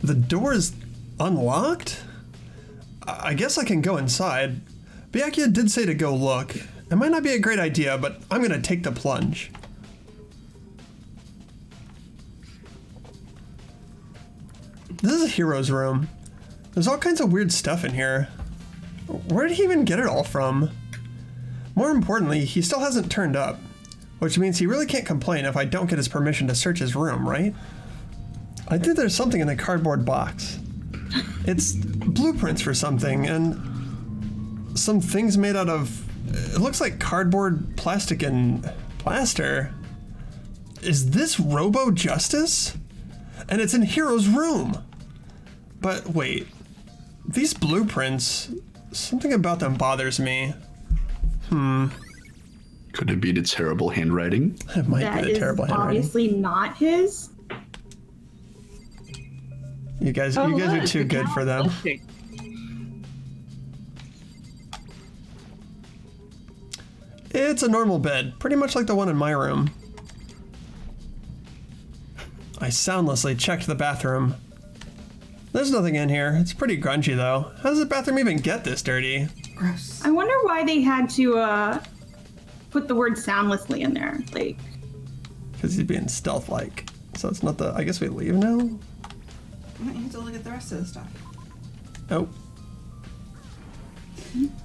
The door is unlocked? I guess I can go inside. Byakuya did say to go look. It might not be a great idea, but I'm gonna take the plunge. This is Hiro's room. There's all kinds of weird stuff in here. Where did he even get it all from? More importantly, he still hasn't turned up, which means he really can't complain if I don't get his permission to search his room, right? I think there's something in the cardboard box. It's blueprints for something, and some things made out of, it looks like cardboard, plastic, and plaster. Is this Robo Justice? And it's in Hiro's room. But wait, these blueprints, something about them bothers me. Could it be the terrible handwriting? It might be the terrible handwriting. Obviously not his. You guys are too good for them. It's a normal bed, pretty much like the one in my room. I soundlessly checked the bathroom. There's nothing in here. It's pretty grungy though. How does the bathroom even get this dirty? Gross. I wonder why they had to put the word soundlessly in there. Like, because he's being stealth-like. So it's not the. I guess we leave now. You have to look at the rest of the stuff. Oh.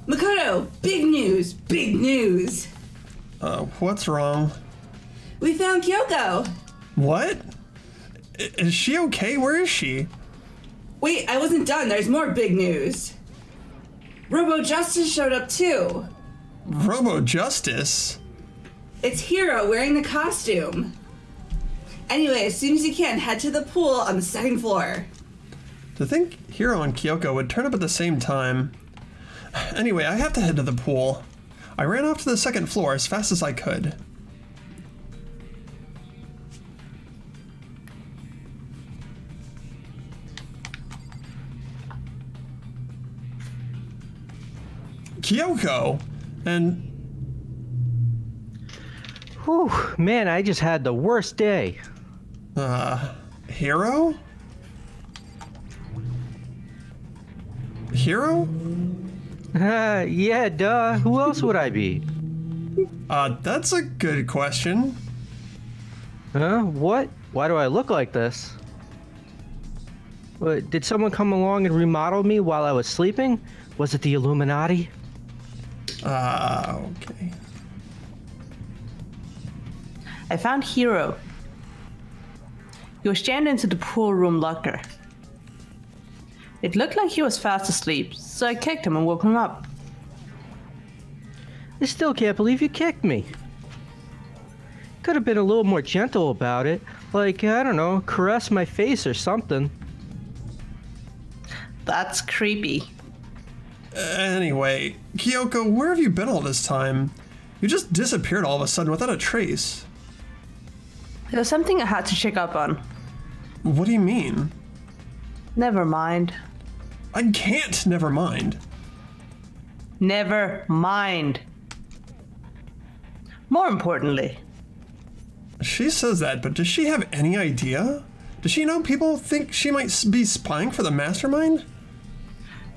Makoto, big news, big news. What's wrong? We found Kyoko. What? Is she okay? Where is she? Wait, I wasn't done. There's more big news. Robo Justice showed up too. Robo Justice? It's Hiro wearing the costume. Anyway, as soon as you can, head to the pool on the second floor. To think Hiro and Kyoko would turn up at the same time. Anyway, I have to head to the pool. I ran off to the second floor as fast as I could. Kyoko! And... Whew, man, I just had the worst day. Hiro? Hiro? Yeah, duh. Who else would I be? That's a good question. Huh? What? Why do I look like this? What, did someone come along and remodel me while I was sleeping? Was it the Illuminati? Okay. I found Hiro. He was jammed into the pool room locker. It looked like he was fast asleep, so I kicked him and woke him up. I still can't believe you kicked me. Could have been a little more gentle about it. Like, I don't know, caress my face or something. That's creepy. Anyway, Kyoko, where have you been all this time? You just disappeared all of a sudden without a trace. There was something I had to check up on. What do you mean? Never mind. I can't, never mind. Never mind. More importantly, She says that, but does she have any idea? Does she know people think she might be spying for the mastermind?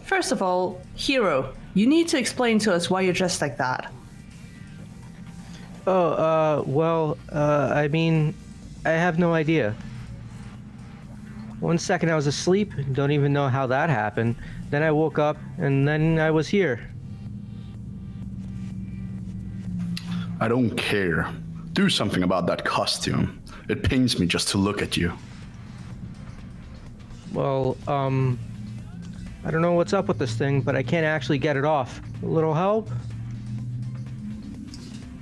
first of all, Hiro, you need to explain to us why you're dressed like that. I mean, I have no idea. 1 second I was asleep, don't even know how that happened. Then I woke up, and then I was here. I don't care. Do something about that costume. It pains me just to look at you. Well, I don't know what's up with this thing, but I can't actually get it off. A little help?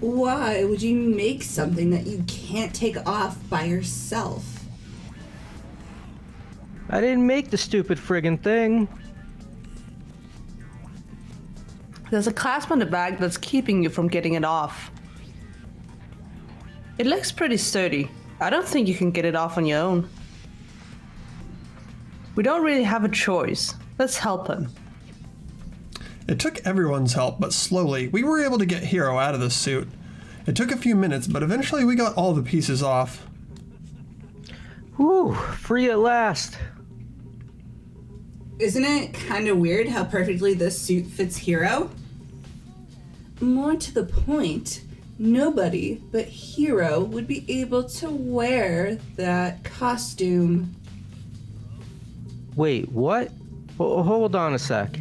Why would you make something that you can't take off by yourself? I didn't make the stupid friggin' thing. There's a clasp on the bag that's keeping you from getting it off. It looks pretty sturdy. I don't think you can get it off on your own. We don't really have a choice. Let's help him. It took everyone's help, but slowly, we were able to get Hiro out of the suit. It took a few minutes, but eventually we got all the pieces off. Whew, free at last. Isn't it kind of weird how perfectly this suit fits Hero? More to the point, nobody but Hero would be able to wear that costume. Wait, what? Hold on a sec.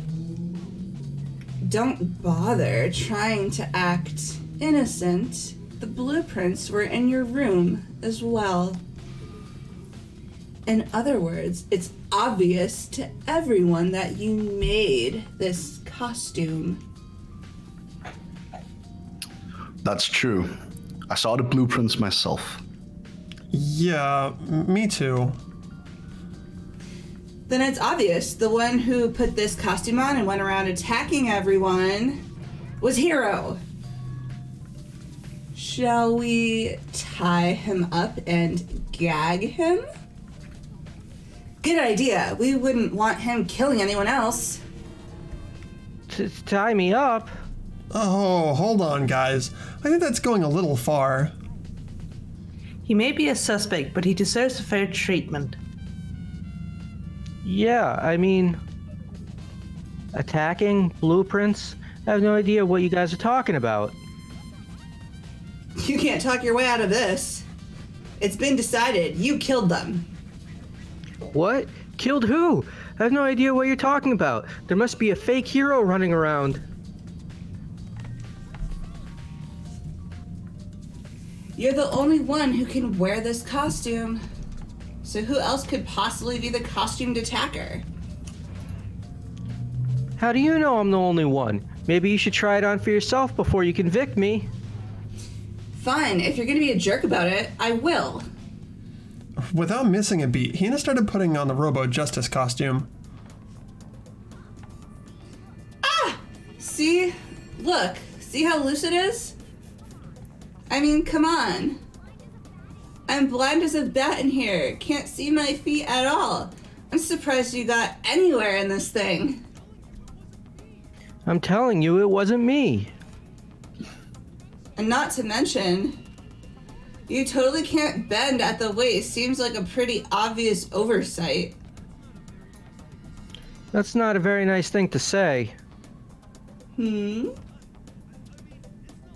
Don't bother trying to act innocent. The blueprints were in your room as well. In other words, it's obvious to everyone that you made this costume. That's true. I saw the blueprints myself. Yeah, me too. Then it's obvious the one who put this costume on and went around attacking everyone was Hero. Shall we tie him up and gag him? Good idea. We wouldn't want him killing anyone else. Tie me up? Oh, hold on, guys. I think that's going a little far. He may be a suspect, but he deserves fair treatment. Yeah, I mean... Attacking? Blueprints? I have no idea what you guys are talking about. You can't talk your way out of this. It's been decided. You killed them. What? Killed who? I have no idea what you're talking about. There must be a fake Hero running around. You're the only one who can wear this costume. So who else could possibly be the costumed attacker? How do you know I'm the only one? Maybe you should try it on for yourself before you convict me. Fine, if you're gonna be a jerk about it, I will. Without missing a beat, Hina started putting on the Robo Justice costume. See? Look, see how loose it is? I mean, come on. I'm blind as a bat in here. Can't see my feet at all. I'm surprised you got anywhere in this thing. I'm telling you, it wasn't me. And not to mention, you totally can't bend at the waist. Seems like a pretty obvious oversight. That's not a very nice thing to say.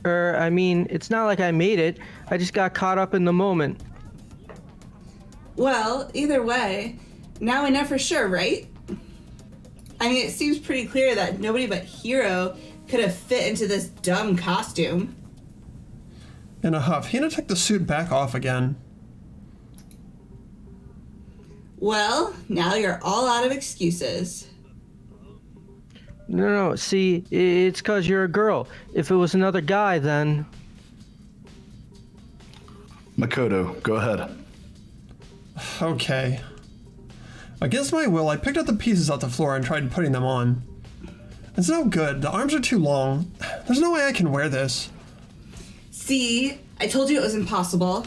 I mean, it's not like I made it. I just got caught up in the moment. Well, either way, now I know for sure, right? I mean, it seems pretty clear that nobody but Hero could have fit into this dumb costume. In a huff, Hina took the suit back off again. Well, now you're all out of excuses. No, see, it's 'cause you're a girl. If it was another guy, then... Makoto, go ahead. Okay. Against my will, I picked up the pieces off the floor and tried putting them on. It's no good. The arms are too long. There's no way I can wear this. See, I told you it was impossible.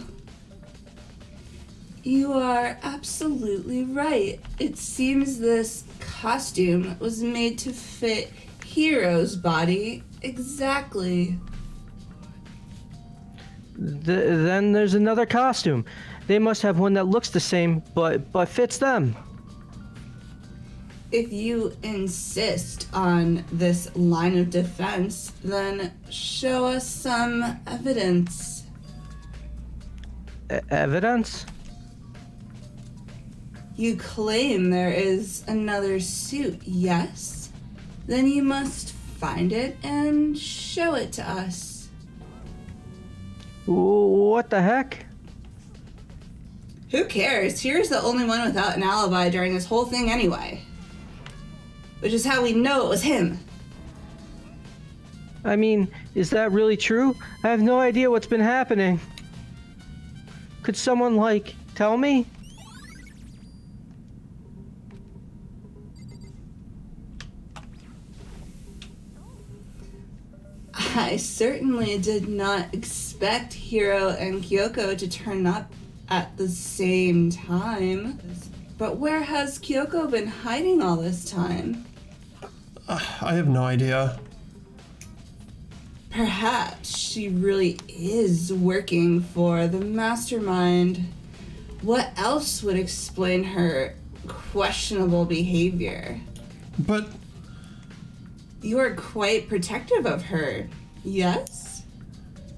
You are absolutely right. It seems this costume was made to fit Hero's body exactly. Then there's another costume. They must have one that looks the same, but fits them. If you insist on this line of defense, then show us some evidence. Evidence? You claim there is another suit, yes? Then you must find it and show it to us. What the heck? Who cares? Here's the only one without an alibi during this whole thing anyway. Which is how we know it was him. I mean, is that really true? I have no idea what's been happening. Could someone, tell me? I certainly did not expect Hiro and Kyoko to turn up at the same time. But where has Kyoko been hiding all this time? I have no idea. Perhaps she really is working for the mastermind. What else would explain her questionable behavior. But You are quite protective of her, yes?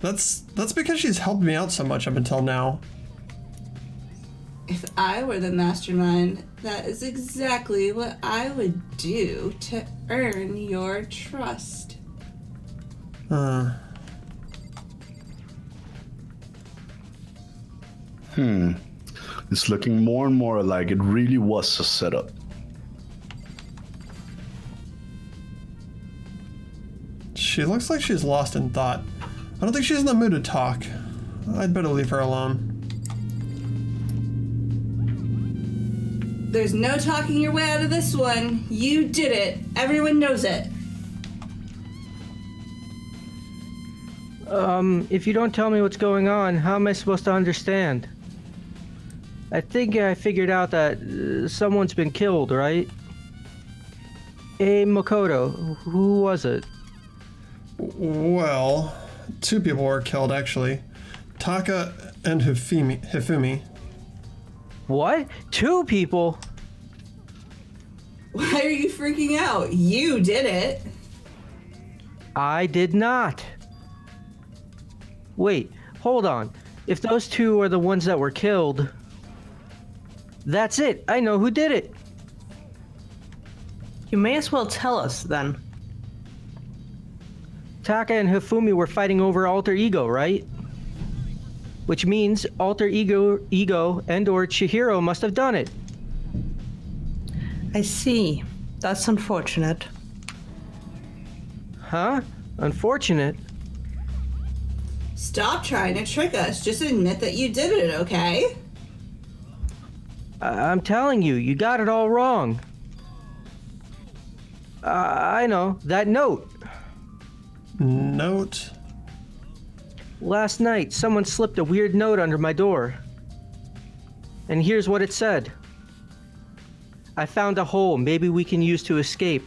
that's because she's helped me out so much up until now. If I were the mastermind, that is exactly what I would do to earn your trust. It's looking more and more like it really was a setup. She looks like she's lost in thought. I don't think she's in the mood to talk. I'd better leave her alone. There's no talking your way out of this one. You did it. Everyone knows it. If you don't tell me what's going on, how am I supposed to understand? I think I figured out that someone's been killed, right? Hey, Makoto, who was it? Well, 2 people were killed actually. Taka and Hifumi. What? 2 people? Why are you freaking out? You did it. I did not. Wait, hold on. If those 2 are the ones that were killed, that's it. I know who did it. You may as well tell us then. Taka and Hifumi were fighting over alter ego, right? Which means alter ego and or Chihiro must have done it. I see. That's unfortunate. Huh? Unfortunate. Stop trying to trick us. Just admit that you did it, okay? I'm telling you, you got it all wrong. I know, that note. Note. Last night, someone slipped a weird note under my door. And here's what it said. I found a hole maybe we can use to escape.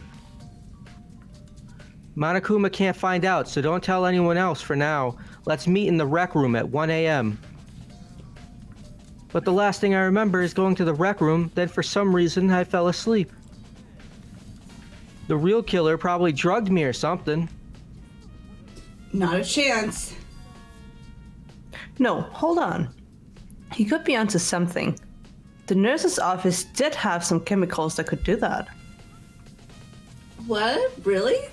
Monokuma can't find out, so don't tell anyone else for now. Let's meet in the rec room at 1 a.m. But the last thing I remember is going to the rec room, then for some reason I fell asleep. The real killer probably drugged me or something. Not a chance. No, hold on. He could be onto something. The nurse's office did have some chemicals that could do that. What? Really?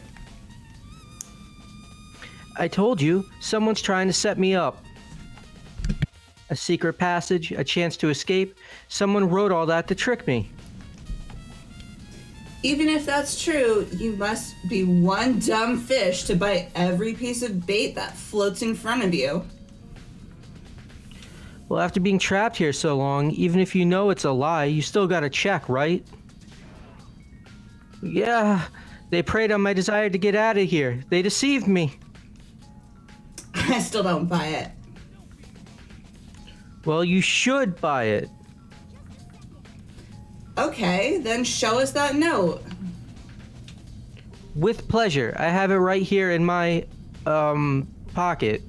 I told you, someone's trying to set me up. A secret passage, a chance to escape. Someone wrote all that to trick me. Even if that's true, you must be one dumb fish to bite every piece of bait that floats in front of you. Well, after being trapped here so long, even if you know it's a lie, you still gotta check, right? Yeah, they preyed on my desire to get out of here. They deceived me. I still don't buy it. Well, you should buy it. Okay, then show us that note. With pleasure. I have it right here in my, pocket.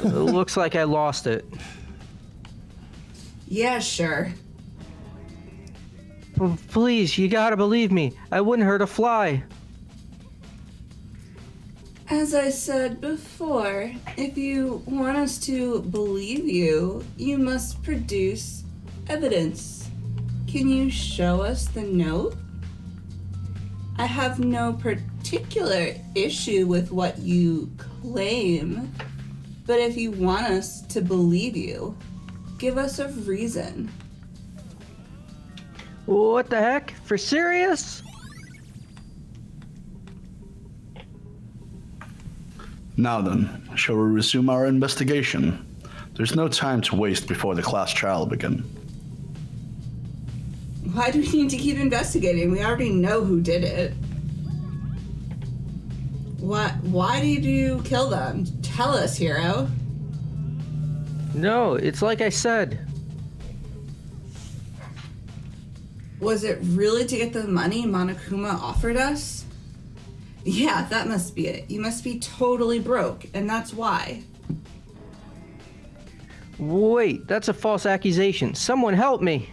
It looks like I lost it. Yeah, sure. Please, you gotta believe me. I wouldn't hurt a fly. As I said before, if you want us to believe you, you must produce evidence. Can you show us the note? I have no particular issue with what you claim, but if you want us to believe you, give us a reason. What the heck? For serious? Now then, shall we resume our investigation? There's no time to waste before the class trial begins. Why do we need to keep investigating? We already know who did it. Why did you kill them? Tell us, hero. No, it's like I said. Was it really to get the money Monokuma offered us? Yeah, that must be it. You must be totally broke, and that's why. Wait, that's a false accusation. Someone help me.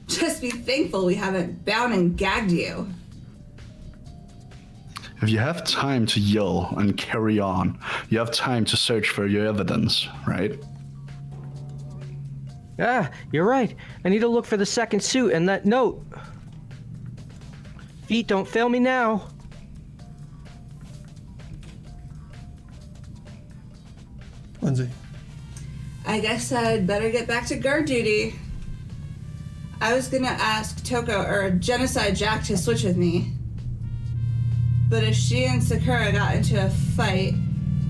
Just be thankful we haven't bound and gagged you. If you have time to yell and carry on, you have time to search for your evidence, right? Ah, you're right. I need to look for the second suit and that note. Feet, don't fail me now. Lindsay. I guess I'd better get back to guard duty. I was gonna ask Toko or Genocide Jack to switch with me. But if she and Sakura got into a fight,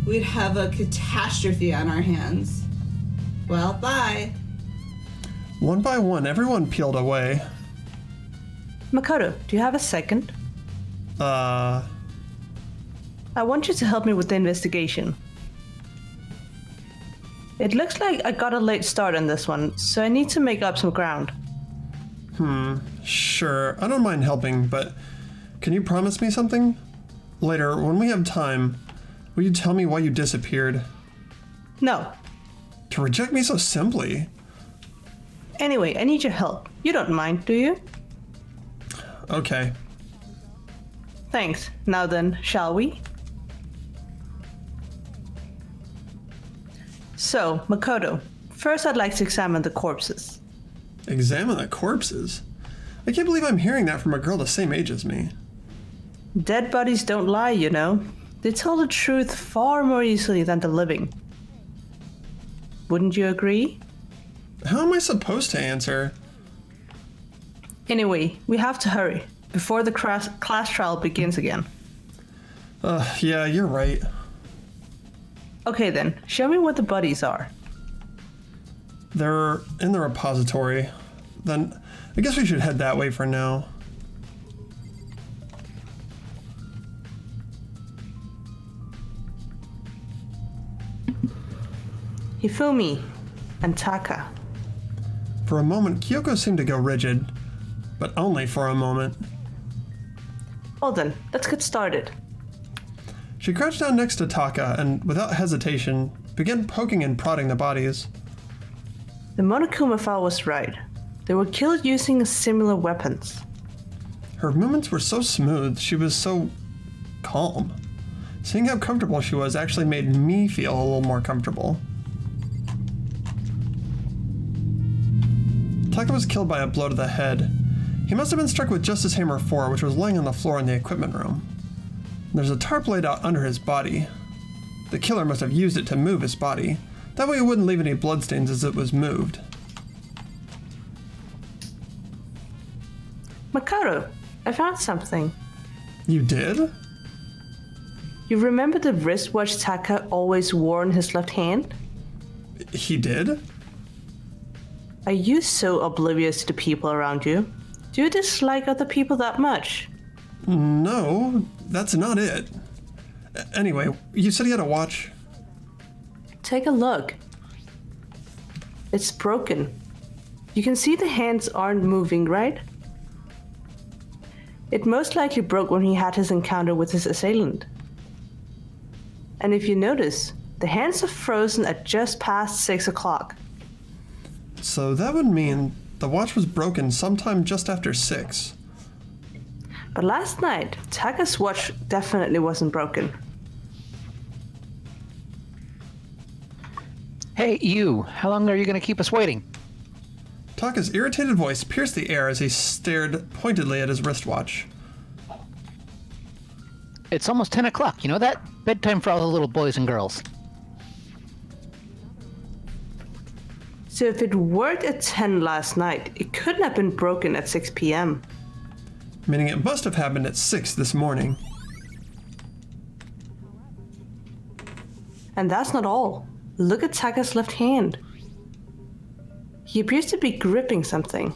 we'd have a catastrophe on our hands. Well, bye. One by one, everyone peeled away. Makoto, do you have a second? I want you to help me with the investigation. It looks like I got a late start on this one, so I need to make up some ground. Sure, I don't mind helping, but can you promise me something? Later, when we have time, will you tell me why you disappeared? No. To reject me so simply? Anyway, I need your help. You don't mind, do you? Okay. Thanks. Now then, shall we? So, Makoto, first I'd like to examine the corpses. Examine the corpses? I can't believe I'm hearing that from a girl the same age as me. Dead bodies don't lie, you know. They tell the truth far more easily than the living. Wouldn't you agree? How am I supposed to answer? Anyway, we have to hurry, before the class trial begins again. Yeah, you're right. Okay then, show me what the bodies are. They're in the repository. Then, I guess we should head that way for now. Hifumi and Taka. For a moment, Kyoko seemed to go rigid, but only for a moment. Well then, let's get started. She crouched down next to Taka and, without hesitation, began poking and prodding the bodies. The Monokuma file was right. They were killed using similar weapons. Her movements were so smooth, she was so calm. Seeing how comfortable she was actually made me feel a little more comfortable. Taka was killed by a blow to the head. He must have been struck with Justice Hammer 4, which was laying on the floor in the equipment room. There's a tarp laid out under his body. The killer must have used it to move his body. That way it wouldn't leave any bloodstains as it was moved. Makoto, I found something. You did? You remember the wristwatch Taka always wore in his left hand? He did? Are you so oblivious to the people around you? Do you dislike other people that much? No, that's not it. Anyway, you said he had a watch? Take a look. It's broken. You can see the hands aren't moving, right? It most likely broke when he had his encounter with his assailant. And if you notice, the hands are frozen at just past 6 o'clock. So that would mean the watch was broken sometime just after 6. But last night, Taka's watch definitely wasn't broken. Hey, you! How long are you going to keep us waiting? Taka's irritated voice pierced the air as he stared pointedly at his wristwatch. It's almost 10 o'clock, you know that? Bedtime for all the little boys and girls. So if it worked at 10 last night, it couldn't have been broken at 6 p.m. Meaning it must have happened at 6 this morning. And that's not all. Look at Taka's left hand. He appears to be gripping something.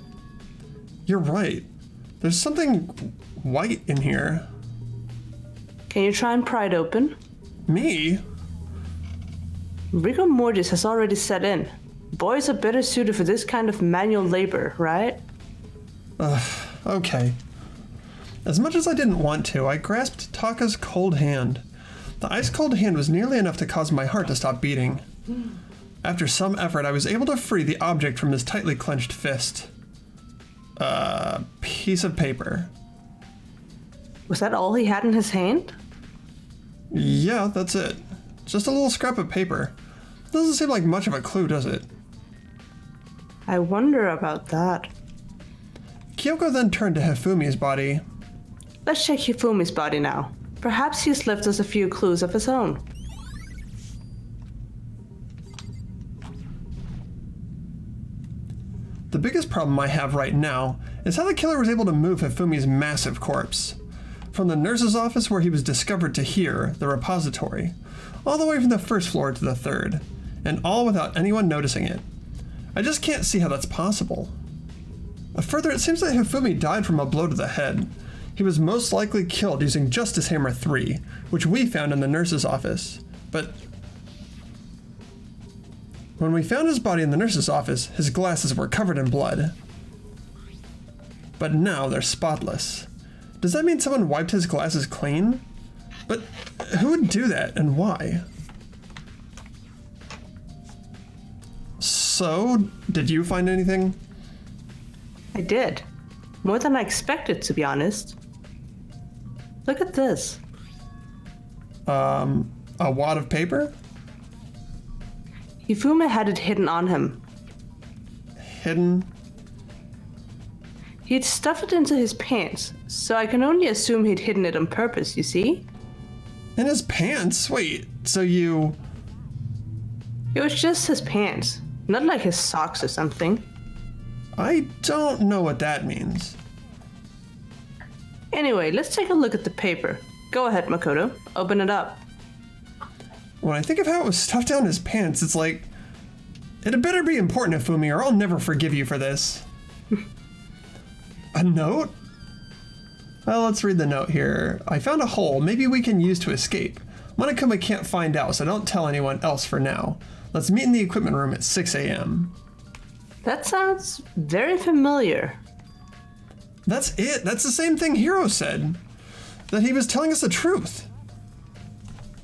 You're right. There's something white in here. Can you try and pry it open? Me? Rigor mortis has already set in. Boys are better suited for this kind of manual labor, right? Okay. As much as I didn't want to, I grasped Taka's cold hand. The ice-cold hand was nearly enough to cause my heart to stop beating. After some effort, I was able to free the object from his tightly clenched fist. Piece of paper. Was that all he had in his hand? Yeah, that's it. Just a little scrap of paper. Doesn't seem like much of a clue, does it? I wonder about that. Kyoko then turned to Hifumi's body. Let's check Hifumi's body now. Perhaps he's left us a few clues of his own. The biggest problem I have right now is how the killer was able to move Hifumi's massive corpse. From the nurse's office where he was discovered to here, the repository, all the way from the first floor to the third, and all without anyone noticing it. I just can't see how that's possible. Further, it seems that Hifumi died from a blow to the head. He was most likely killed using Justice Hammer 3, which we found in the nurse's office. But when we found his body in the nurse's office, his glasses were covered in blood. But now they're spotless. Does that mean someone wiped his glasses clean? But who would do that and why? So, did you find anything? I did. More than I expected, to be honest. Look at this. A wad of paper? Hifumi had it hidden on him. Hidden? He'd stuffed it into his pants, so I can only assume he'd hidden it on purpose, you see? In his pants? Wait, so you... It was just his pants, not like his socks or something. I don't know what that means. Anyway, let's take a look at the paper. Go ahead, Makoto. Open it up. When I think of how it was stuffed down his pants, it's like... It had better be important, Hifumi, or I'll never forgive you for this. A note? Well, let's read the note here. I found a hole maybe we can use to escape. Monokuma can't find out, so don't tell anyone else for now. Let's meet in the equipment room at 6 a.m. That sounds very familiar. That's it. That's the same thing Hiro said. That he was telling us the truth.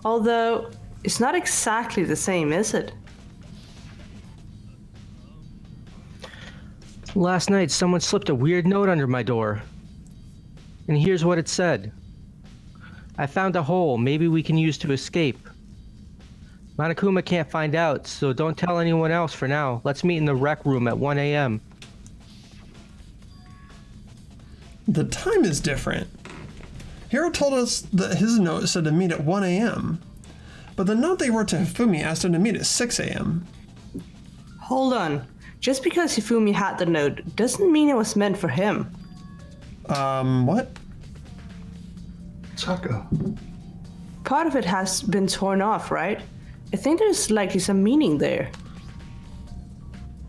Although, it's not exactly the same, is it? Last night, someone slipped a weird note under my door. And here's what it said. I found a hole maybe we can use to escape. Monokuma can't find out, so don't tell anyone else for now. Let's meet in the rec room at 1 a.m. The time is different. Hiro told us that his note said to meet at 1 a.m. But the note they wrote to Hifumi asked him to meet at 6 a.m. Hold on. Just because Hifumi had the note doesn't mean it was meant for him. What? Saka. Part of it has been torn off, right? I think there's likely some meaning there.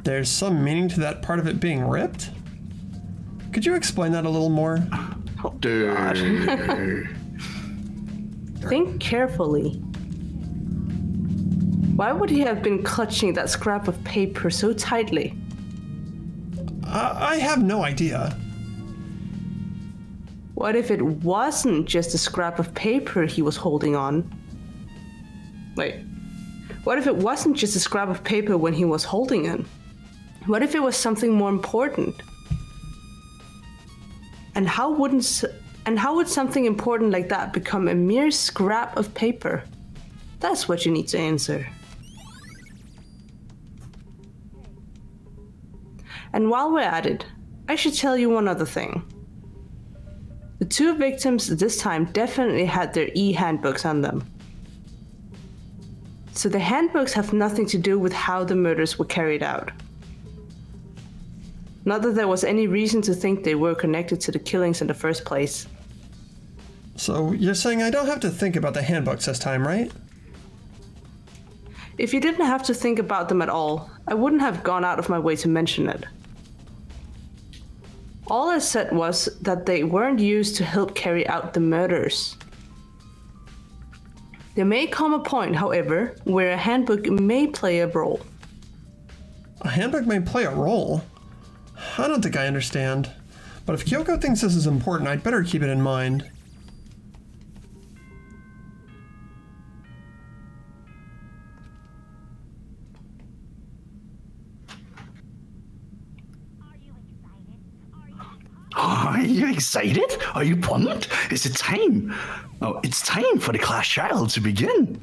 There's some meaning to that part of it being ripped? Could you explain that a little more? Dude. Think carefully. Why would he have been clutching that scrap of paper so tightly? I have no idea. What if it wasn't just a scrap of paper he was holding on? Wait. What if it wasn't just a scrap of paper when he was holding it? What if it was something more important? And how would something important like that become a mere scrap of paper? That's what you need to answer. And while we're at it, I should tell you one other thing. The two victims this time definitely had their e-handbooks on them. So the handbooks have nothing to do with how the murders were carried out. Not that there was any reason to think they were connected to the killings in the first place. So you're saying I don't have to think about the handbooks this time, right? If you didn't have to think about them at all, I wouldn't have gone out of my way to mention it. All I said was that they weren't used to help carry out the murders. There may come a point, however, where a handbook may play a role. A handbook may play a role? I don't think I understand. But if Kyoko thinks this is important, I'd better keep it in mind. Are you excited? Are you pumped? Is it time? Oh, it's time for the class trial to begin.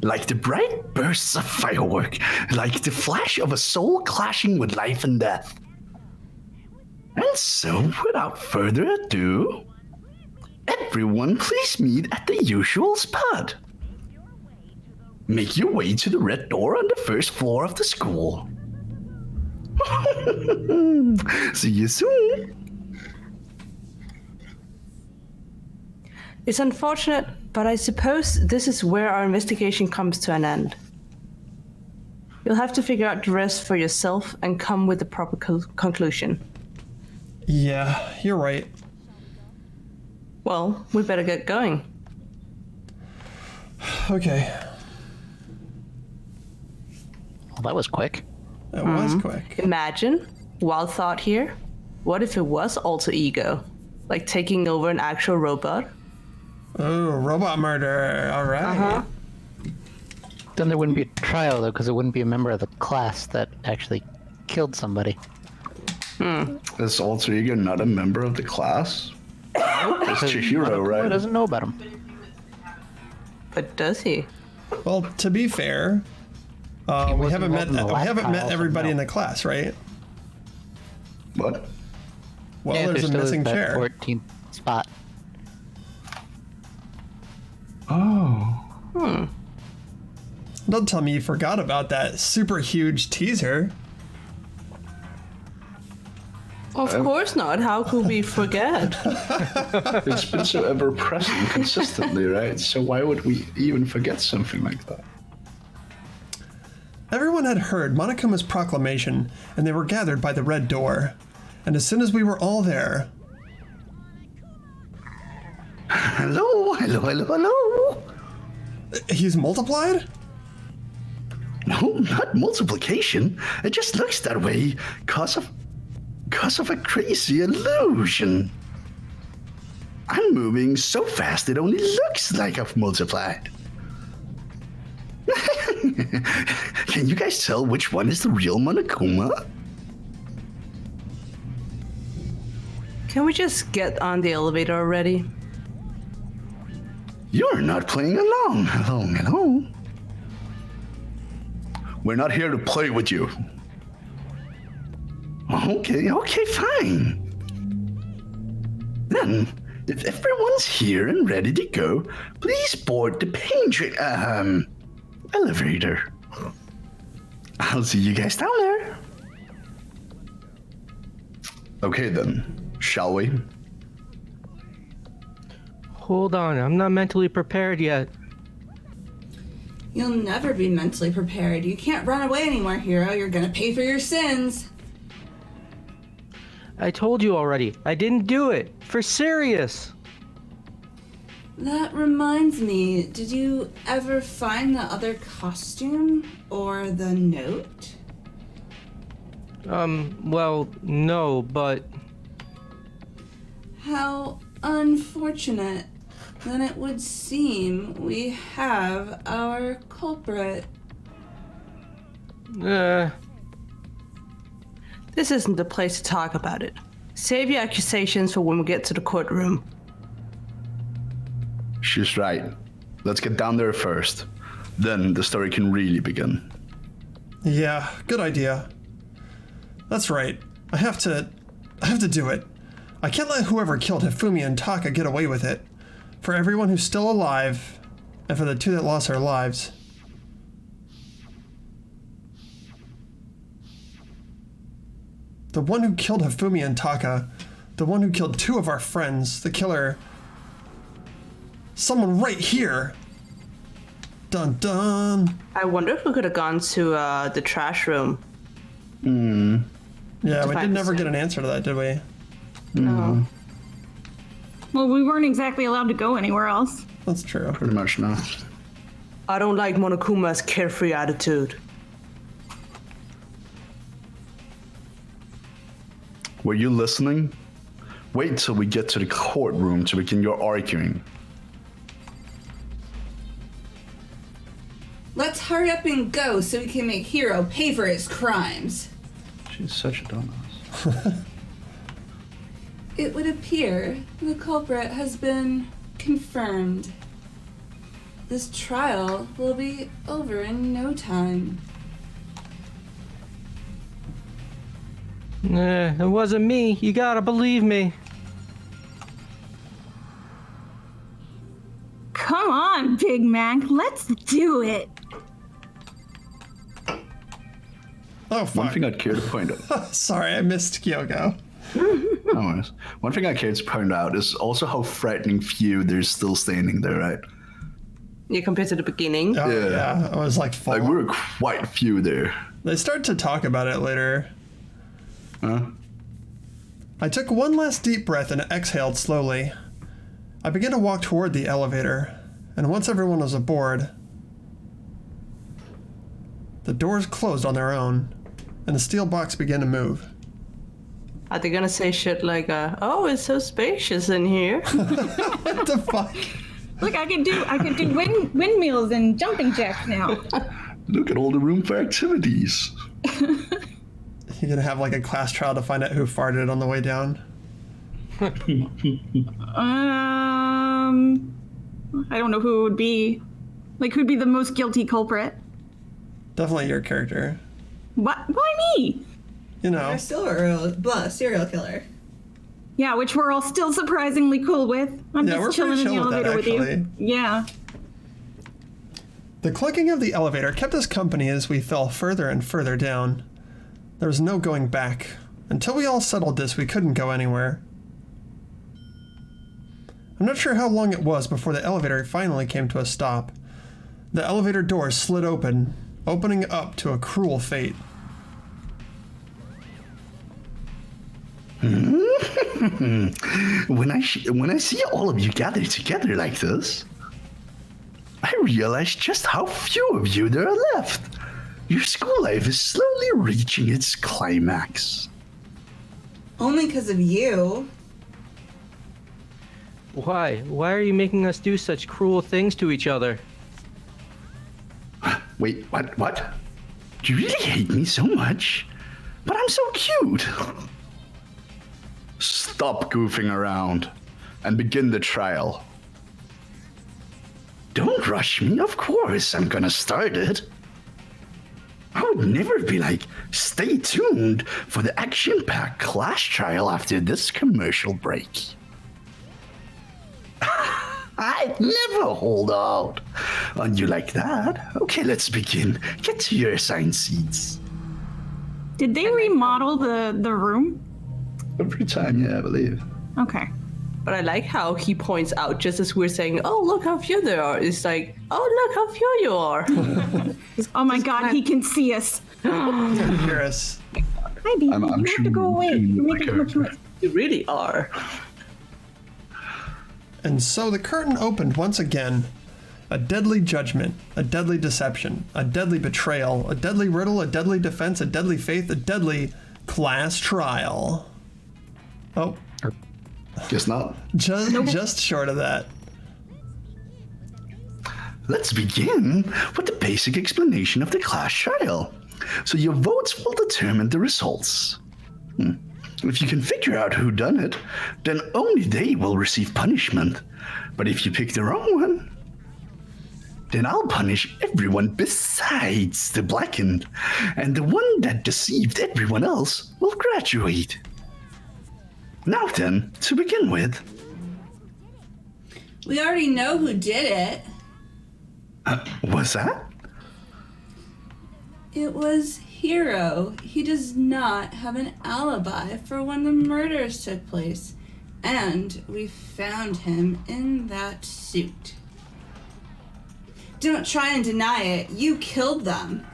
Like the bright bursts of firework, like the flash of a soul clashing with life and death. And so, without further ado, everyone please meet at the usual spot. Make your way to the red door on the first floor of the school. See you soon. It's unfortunate, but I suppose this is where our investigation comes to an end. You'll have to figure out the rest for yourself and come with the proper conclusion. Yeah, you're right. Well, we better get going. Okay. Well, that was quick. That was quick. Imagine, wild thought here, what if it was alter ego? Like taking over an actual robot? Oh, robot murder. All right. Then there wouldn't be a trial, though, because it wouldn't be a member of the class that actually killed somebody. Is Alter Ego not a member of the class? It's Chihiro, Who right? doesn't know about him? But does he? Well, to be fair, we wasn't haven't met involved in the last trial, so everybody no. in the class, right? What? Well, Yeah, there's there a still is missing that chair. 14th spot. Oh. Don't tell me you forgot about that super huge teaser. Of course not. How could we forget? It's been so ever present consistently, right? So why would we even forget something like that? Everyone had heard Monokuma's proclamation, and they were gathered by the red door. And as soon as we were all there, Hello. he's multiplied? No, not multiplication. It just looks that way cause of a crazy illusion. I'm moving so fast it only looks like I've multiplied. Can you guys tell which one is the real Monokuma? Can we just get on the elevator already? You're not playing along. We're not here to play with you. Okay, fine. Then, if everyone's here and ready to go, please board the elevator. I'll see you guys down there. Okay then, shall we? Hold on, I'm not mentally prepared yet. You'll never be mentally prepared. You can't run away anymore, Hero. You're gonna pay for your sins. I told you already, I didn't do it. For serious. That reminds me, did you ever find the other costume or the note? Well, no, but How unfortunate. Then it would seem we have our culprit. This isn't the place to talk about it. Save your accusations for when we get to the courtroom. She's right. Let's get down there first. Then the story can really begin. Yeah, good idea. That's right. I have to do it. I can't let whoever killed Hifumi and Taka get away with it. For everyone who's still alive, and for the two that lost their lives. The one who killed Hifumi and Taka, the one who killed two of our friends, the killer. Someone right here. Dun dun. I wonder if we could have gone to the trash room. Yeah, we did find never the get same. an answer to that, did we? No. Well, we weren't exactly allowed to go anywhere else. That's true. Pretty much not. I don't like Monokuma's carefree attitude. Were you listening? Wait till we get to the courtroom to begin your arguing. Let's hurry up and go so we can make Hero pay for his crimes. She's such a dumbass. It would appear the culprit has been confirmed. This trial will be over in no time. It wasn't me. You gotta believe me. Come on, Big Mac. Let's do it. Oh, One fuck. thing I'd care to point out. Sorry, I missed Kyoko. No worries. One thing I care to point out is also how frightening few there's still standing there, right? Yeah, compared to the beginning. Oh, Yeah. yeah. I was like, full. Like, we're quite few there. They start to talk about it later. Huh? I took one last deep breath and exhaled slowly. I began to walk toward the elevator, and once everyone was aboard, the doors closed on their own, and the steel box began to move. Are they gonna say shit like, oh, it's so spacious in here? What the fuck? Look, I can do windmills and jumping jacks now. Look at all the room for activities. You're gonna have like a class trial to find out who farted on the way down? I don't know who it would be. Like, who'd be the most guilty culprit? Definitely your character. What? Why me? You know. Our serial killer. Yeah, which we're all still surprisingly cool with. I'm Yeah, we're just chilling pretty in the chill with that, elevator with you. actually. Yeah. The clicking of the elevator kept us company as we fell further and further down. There was no going back. Until we all settled this, we couldn't go anywhere. I'm not sure how long it was before the elevator finally came to a stop. The elevator door slid open, opening up to a cruel fate. When I see all of you gathered together like this, I realize just how few of you there are left. Your school life is slowly reaching its climax. Only because of you. Why? Why are you making us do such cruel things to each other? Wait, what? Do you really hate me so much? But I'm so cute. Stop goofing around and begin the trial. Don't rush me, of course I'm gonna start it. I would never be like, stay tuned for the action-packed class trial after this commercial break. I'd never hold out on you like that. Okay, let's begin. Get to your assigned seats. Did they remodel the room? Every time, yeah, I believe. Okay. But I like how he points out, just as we're saying, oh, look how few there are. It's like, oh, look how few you are. Oh my god, he can see us. Hear us. Hi, baby. I'm You have to shooting- go away. shooting You're my making too much character. noise. You really are. And so the curtain opened once again. A deadly judgment, a deadly deception, a deadly betrayal, a deadly riddle, a deadly defense, a deadly faith, a deadly class trial. Oh, Guess not. just short of that. Let's begin with the basic explanation of the class trial. So your votes will determine the results. If you can figure out who done it, then only they will receive punishment. But if you pick the wrong one, then I'll punish everyone besides the blackened, and the one that deceived everyone else will graduate. Now then, to begin with, We already know who did it. what's that? It was Hero. He does not have an alibi for when the murders took place. And we found him in that suit. Don't try and deny it. You killed them.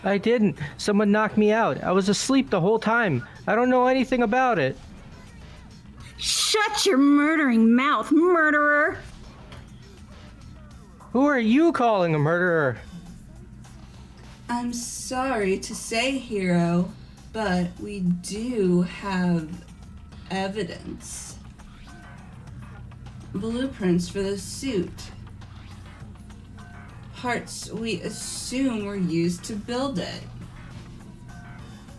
I didn't. Someone knocked me out. I was asleep the whole time. I don't know anything about it. Shut your murdering mouth, murderer! Who are you calling a murderer? I'm sorry to say, Hero, but we do have evidence. Blueprints for the suit. Parts we assume were used to build it.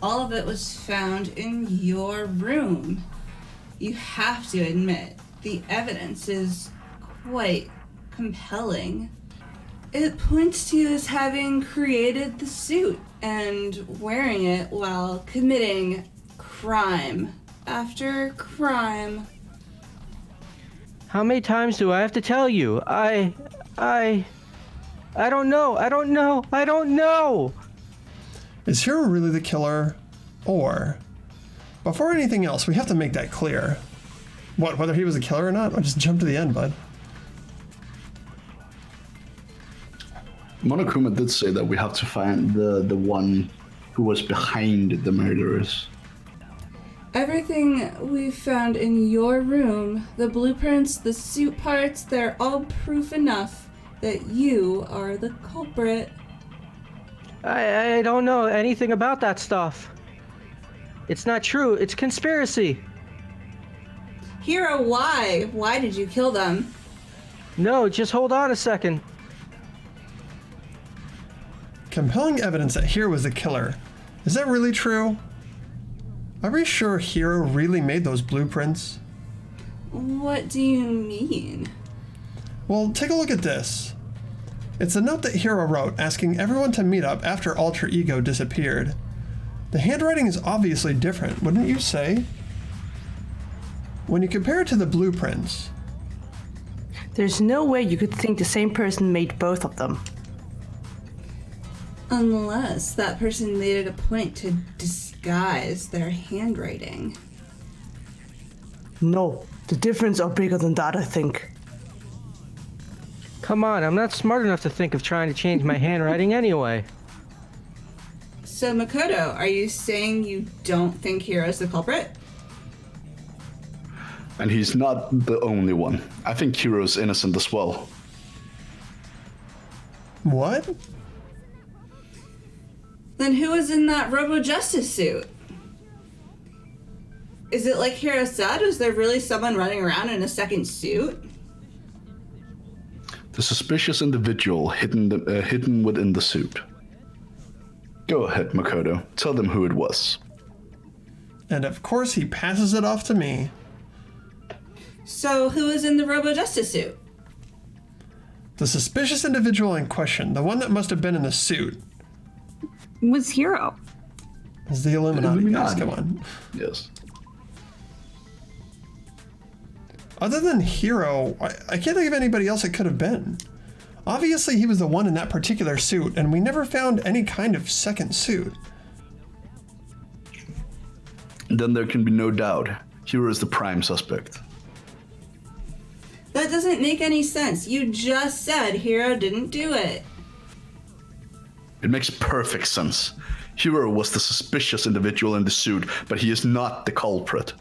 All of it was found in your room. you have to admit the evidence is quite compelling. It points to you as having created the suit and wearing it while committing crime after crime. How many times do I have to tell you? I don't know. Is Hero really the killer? Or, before anything else, we have to make that clear. What, whether he was a killer or not? Or just jump to the end, bud. Monokuma did say that we have to find the one who was behind the murderers. Everything we found in your room, the blueprints, the suit parts, they're all proof enough that you are the culprit. I don't know anything about that stuff. It's not true. It's conspiracy. Hero, why? Why did you kill them? No, just hold on a second. Compelling evidence that Hero was the killer. Is that really true? Are we sure Hero really made those blueprints? What do you mean? Well, take a look at this. It's a note that Hero wrote asking everyone to meet up after Alter Ego disappeared. The handwriting is obviously different, wouldn't you say? When you compare it to the blueprints, There's no way you could think the same person made both of them. Unless that person made it a point to disguise their handwriting. No, the difference are bigger than that, I think. Come on, I'm not smart enough to think of trying to change my handwriting anyway. So Makoto, are you saying you don't think Hiro's the culprit? And he's not the only one. I think Hiro's innocent as well. what? Then who was in that Robo-Justice suit? Is it like Hiro said? Was there really someone running around in a second suit? The suspicious individual hidden within the suit. Go ahead, Makoto. Tell them who it was. And of course he passes it off to me. So who was in the Robo-Justice suit? The suspicious individual in question, the one that must have been in the suit, Was Hero. is the Illuminati. Guys, Illuminati. come on. Yes. Other than Hero, I can't think of anybody else it could have been. Obviously, he was the one in that particular suit, and we never found any kind of second suit. Then there can be no doubt. Hiro is the prime suspect. That doesn't make any sense. You just said Hiro didn't do it. It makes perfect sense. Hiro was the suspicious individual in the suit, but he is not the culprit.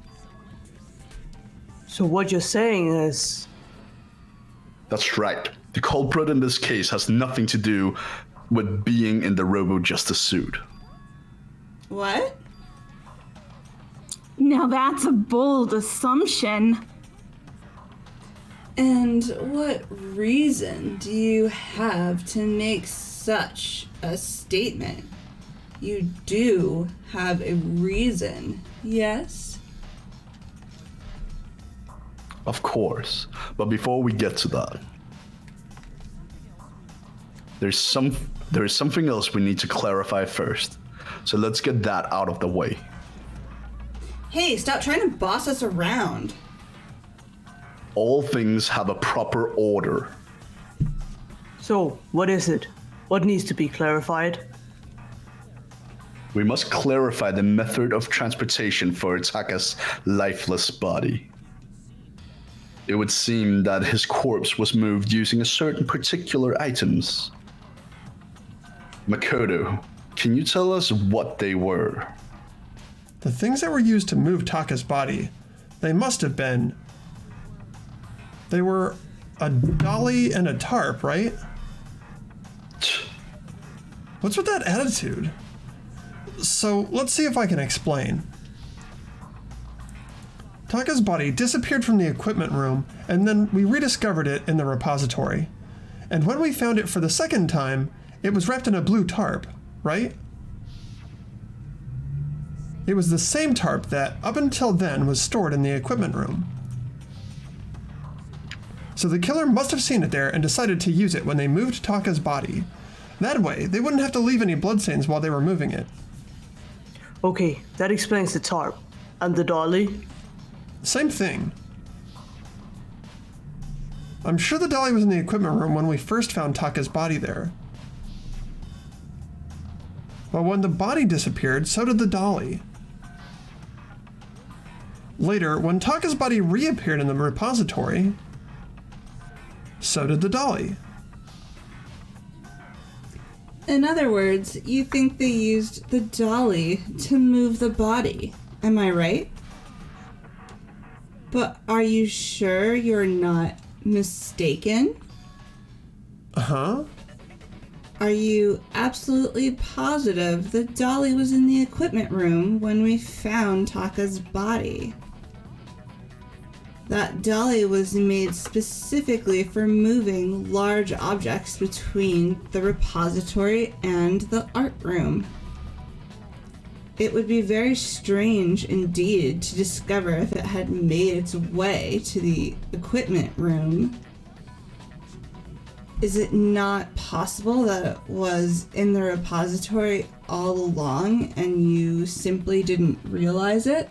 So what you're saying is... That's right. The culprit in this case has nothing to do with being in the Robo-Justice suit. What? Now that's a bold assumption. And what reason do you have to make such a statement? You do have a reason, yes? Of course. But before we get to that, there is something else we need to clarify first. So let's get that out of the way. Hey, stop trying to boss us around. All things have a proper order. So, what is it? What needs to be clarified? We must clarify the method of transportation for Itaka's lifeless body. It would seem that his corpse was moved using a certain particular items. Makoto, can you tell us what they were? The things that were used to move Taka's body, they must have been... They were a dolly and a tarp, right? What's with that attitude? So let's see if I can explain. Taka's body disappeared from the equipment room, and then we rediscovered it in the repository. And when we found it for the second time, it was wrapped in a blue tarp, right? It was the same tarp that, up until then, was stored in the equipment room. So the killer must have seen it there and decided to use it when they moved Taka's body. That way, they wouldn't have to leave any bloodstains while they were moving it. Okay, that explains the tarp. And the dolly? Same thing. I'm sure the dolly was in the equipment room when we first found Taka's body there. But when the body disappeared, so did the dolly. Later, when Taka's body reappeared in the repository, so did the dolly. In other words, you think they used the dolly to move the body. Am I right? But are you sure you're not mistaken? Uh-huh. Are you absolutely positive the dolly was in the equipment room when we found Taka's body? That dolly was made specifically for moving large objects between the repository and the art room. It would be very strange indeed to discover if it had made its way to the equipment room. Is it not possible that it was in the repository all along and you simply didn't realize it?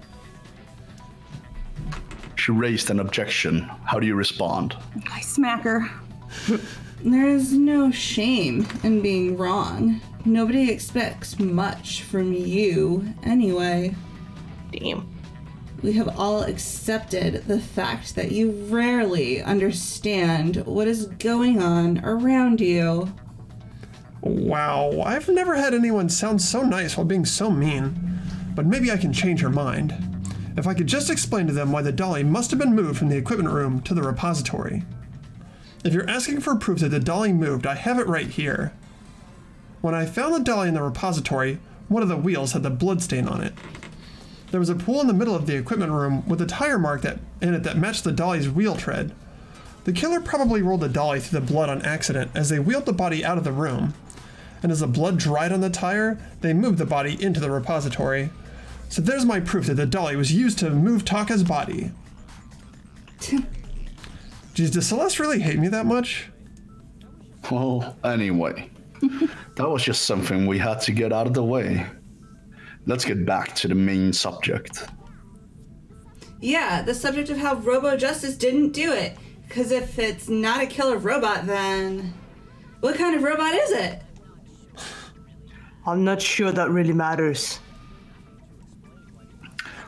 She raised an objection. How do you respond? I smack her. There is no shame in being wrong. Nobody expects much from you anyway. Damn. We have all accepted the fact that you rarely understand what is going on around you. Wow, I've never had anyone sound so nice while being so mean. But maybe I can change her mind. If I could just explain to them why the dolly must have been moved from the equipment room to the repository. If you're asking for proof that the dolly moved, I have it right here. When I found the dolly in the repository, one of the wheels had the bloodstain on it. There was a pool in the middle of the equipment room with a tire mark in it that matched the dolly's wheel tread. The killer probably rolled the dolly through the blood on accident as they wheeled the body out of the room. And as the blood dried on the tire, they moved the body into the repository. So there's my proof that the dolly was used to move Taka's body. Geez, does Celeste really hate me that much? Well, anyway, that was just something we had to get out of the way. Let's get back to the main subject. Yeah, the subject of how Robo Justice didn't do it. Because if it's not a killer robot, then what kind of robot is it? I'm not sure that really matters.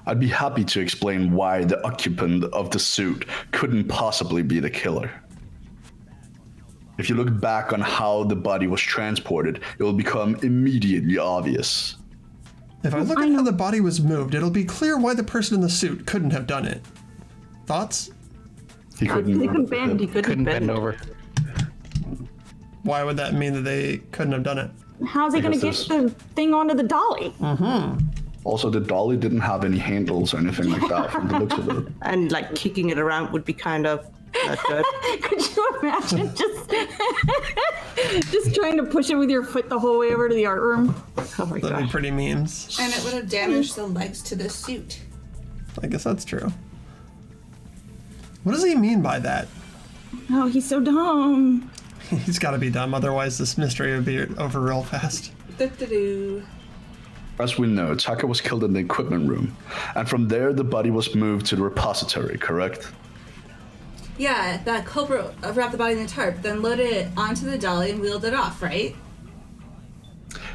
I'd be happy to explain why the occupant of the suit couldn't possibly be the killer. If you look back on how the body was transported, it will become immediately obvious. If I look at how the body was moved, it'll be clear why the person in the suit couldn't have done it. Thoughts? He couldn't bend. He couldn't Bend over. Why would that mean that they couldn't have done it? How's he gonna get Because the thing onto the dolly? Also, the dolly didn't have any handles or anything like that from the looks of it. And like kicking it around would be kind of not good. Could you imagine just trying to push it with your foot the whole way over to the art room? Oh my That'd be gosh. pretty memes. And it would have damaged the legs to the suit. I guess that's true. What does he mean by that? Oh, he's so dumb. He's got to be dumb, otherwise this mystery would be over real fast. Do-do-do. As we know, Taka was killed in the equipment room, and from there the body was moved to the repository, correct? Yeah, that culprit wrapped the body in the tarp, then loaded it onto the dolly and wheeled it off, right?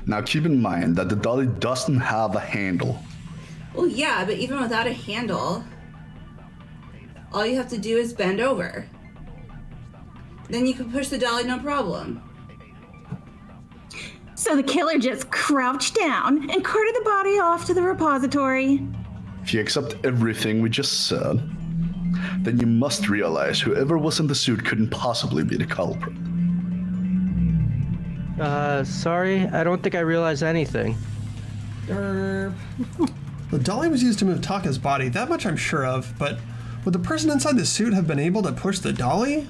Now keep in mind that the dolly doesn't have a handle. Well, yeah, but even without a handle, all you have to do is bend over. Then you can push the dolly, no problem. So the killer just crouched down and carted the body off to the repository. If you accept everything we just said, then you must realize whoever was in the suit couldn't possibly be the culprit. Sorry, I don't think I realized anything. The dolly was used to move Taka's body, that much I'm sure of, but would the person inside the suit have been able to push the dolly?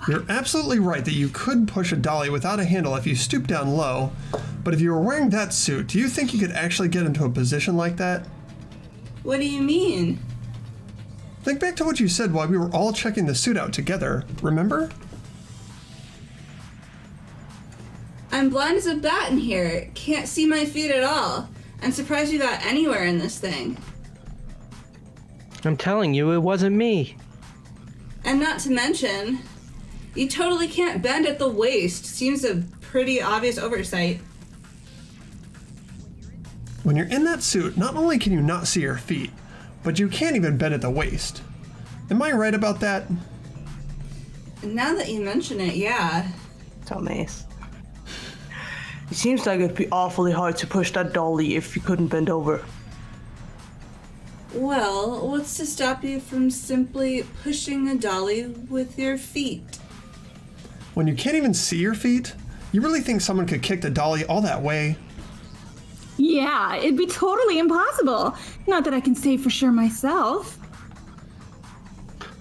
You're absolutely right that you could push a dolly without a handle if you stoop down low, but if you were wearing that suit, do you think you could actually get into a position like that? What do you mean? Think back to what you said while we were all checking the suit out together, remember? I'm blind as a bat in here. Can't see my feet at all. I'm surprised you got anywhere in this thing. I'm telling you, it wasn't me. And not to mention, you totally can't bend at the waist. Seems a pretty obvious oversight. When you're in that suit, not only can you not see your feet, but you can't even bend at the waist. Am I right about that? Now that you mention it, yeah. Dumbass. It seems like it'd be awfully hard to push that dolly if you couldn't bend over. Well, what's to stop you from simply pushing a dolly with your feet? When you can't even see your feet, you really think someone could kick the dolly all that way? Yeah, it'd be totally impossible. Not that I can say for sure myself.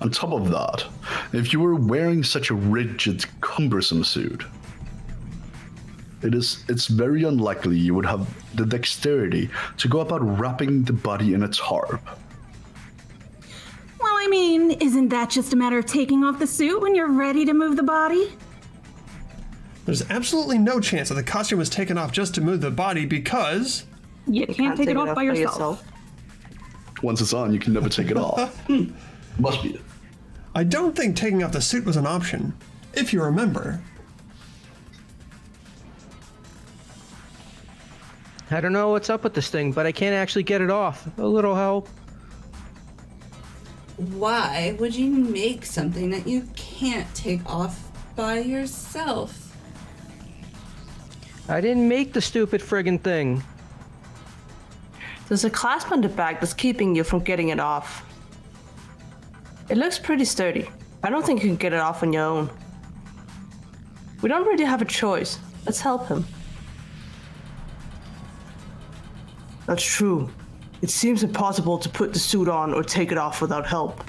On top of that, if you were wearing such a rigid, cumbersome suit, it's very unlikely you would have the dexterity to go about wrapping the body in a tarp. Well, I mean, isn't that just a matter of taking off the suit when you're ready to move the body? There's absolutely no chance that the costume was taken off just to move the body because... You can't take it off by yourself. Once it's on, you can never take it off. Must be it. I don't think taking off the suit was an option, if you remember. I don't know what's up with this thing, but I can't actually get it off. A little help. Why would you make something that you can't take off by yourself? I didn't make the stupid friggin' thing. There's a clasp on the back that's keeping you from getting it off. It looks pretty sturdy. I don't think you can get it off on your own. We don't really have a choice. Let's help him. That's true. It seems impossible to put the suit on or take it off without help.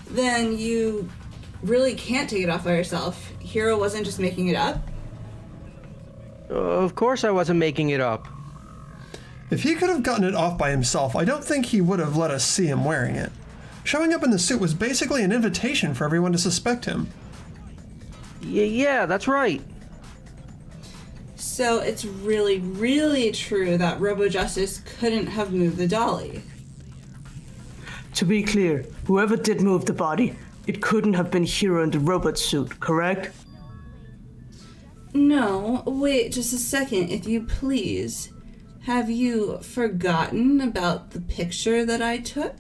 Then you really can't take it off by yourself. Hero wasn't just making it up? Of course I wasn't making it up. If he could have gotten it off by himself, I don't think he would have let us see him wearing it. Showing up in the suit was basically an invitation for everyone to suspect him. Yeah, that's right. So it's really, really true that Robo-Justice couldn't have moved the dolly. To be clear, whoever did move the body, it couldn't have been Hero in the robot suit, correct? No, wait just a second, if you please. Have you forgotten about the picture that I took?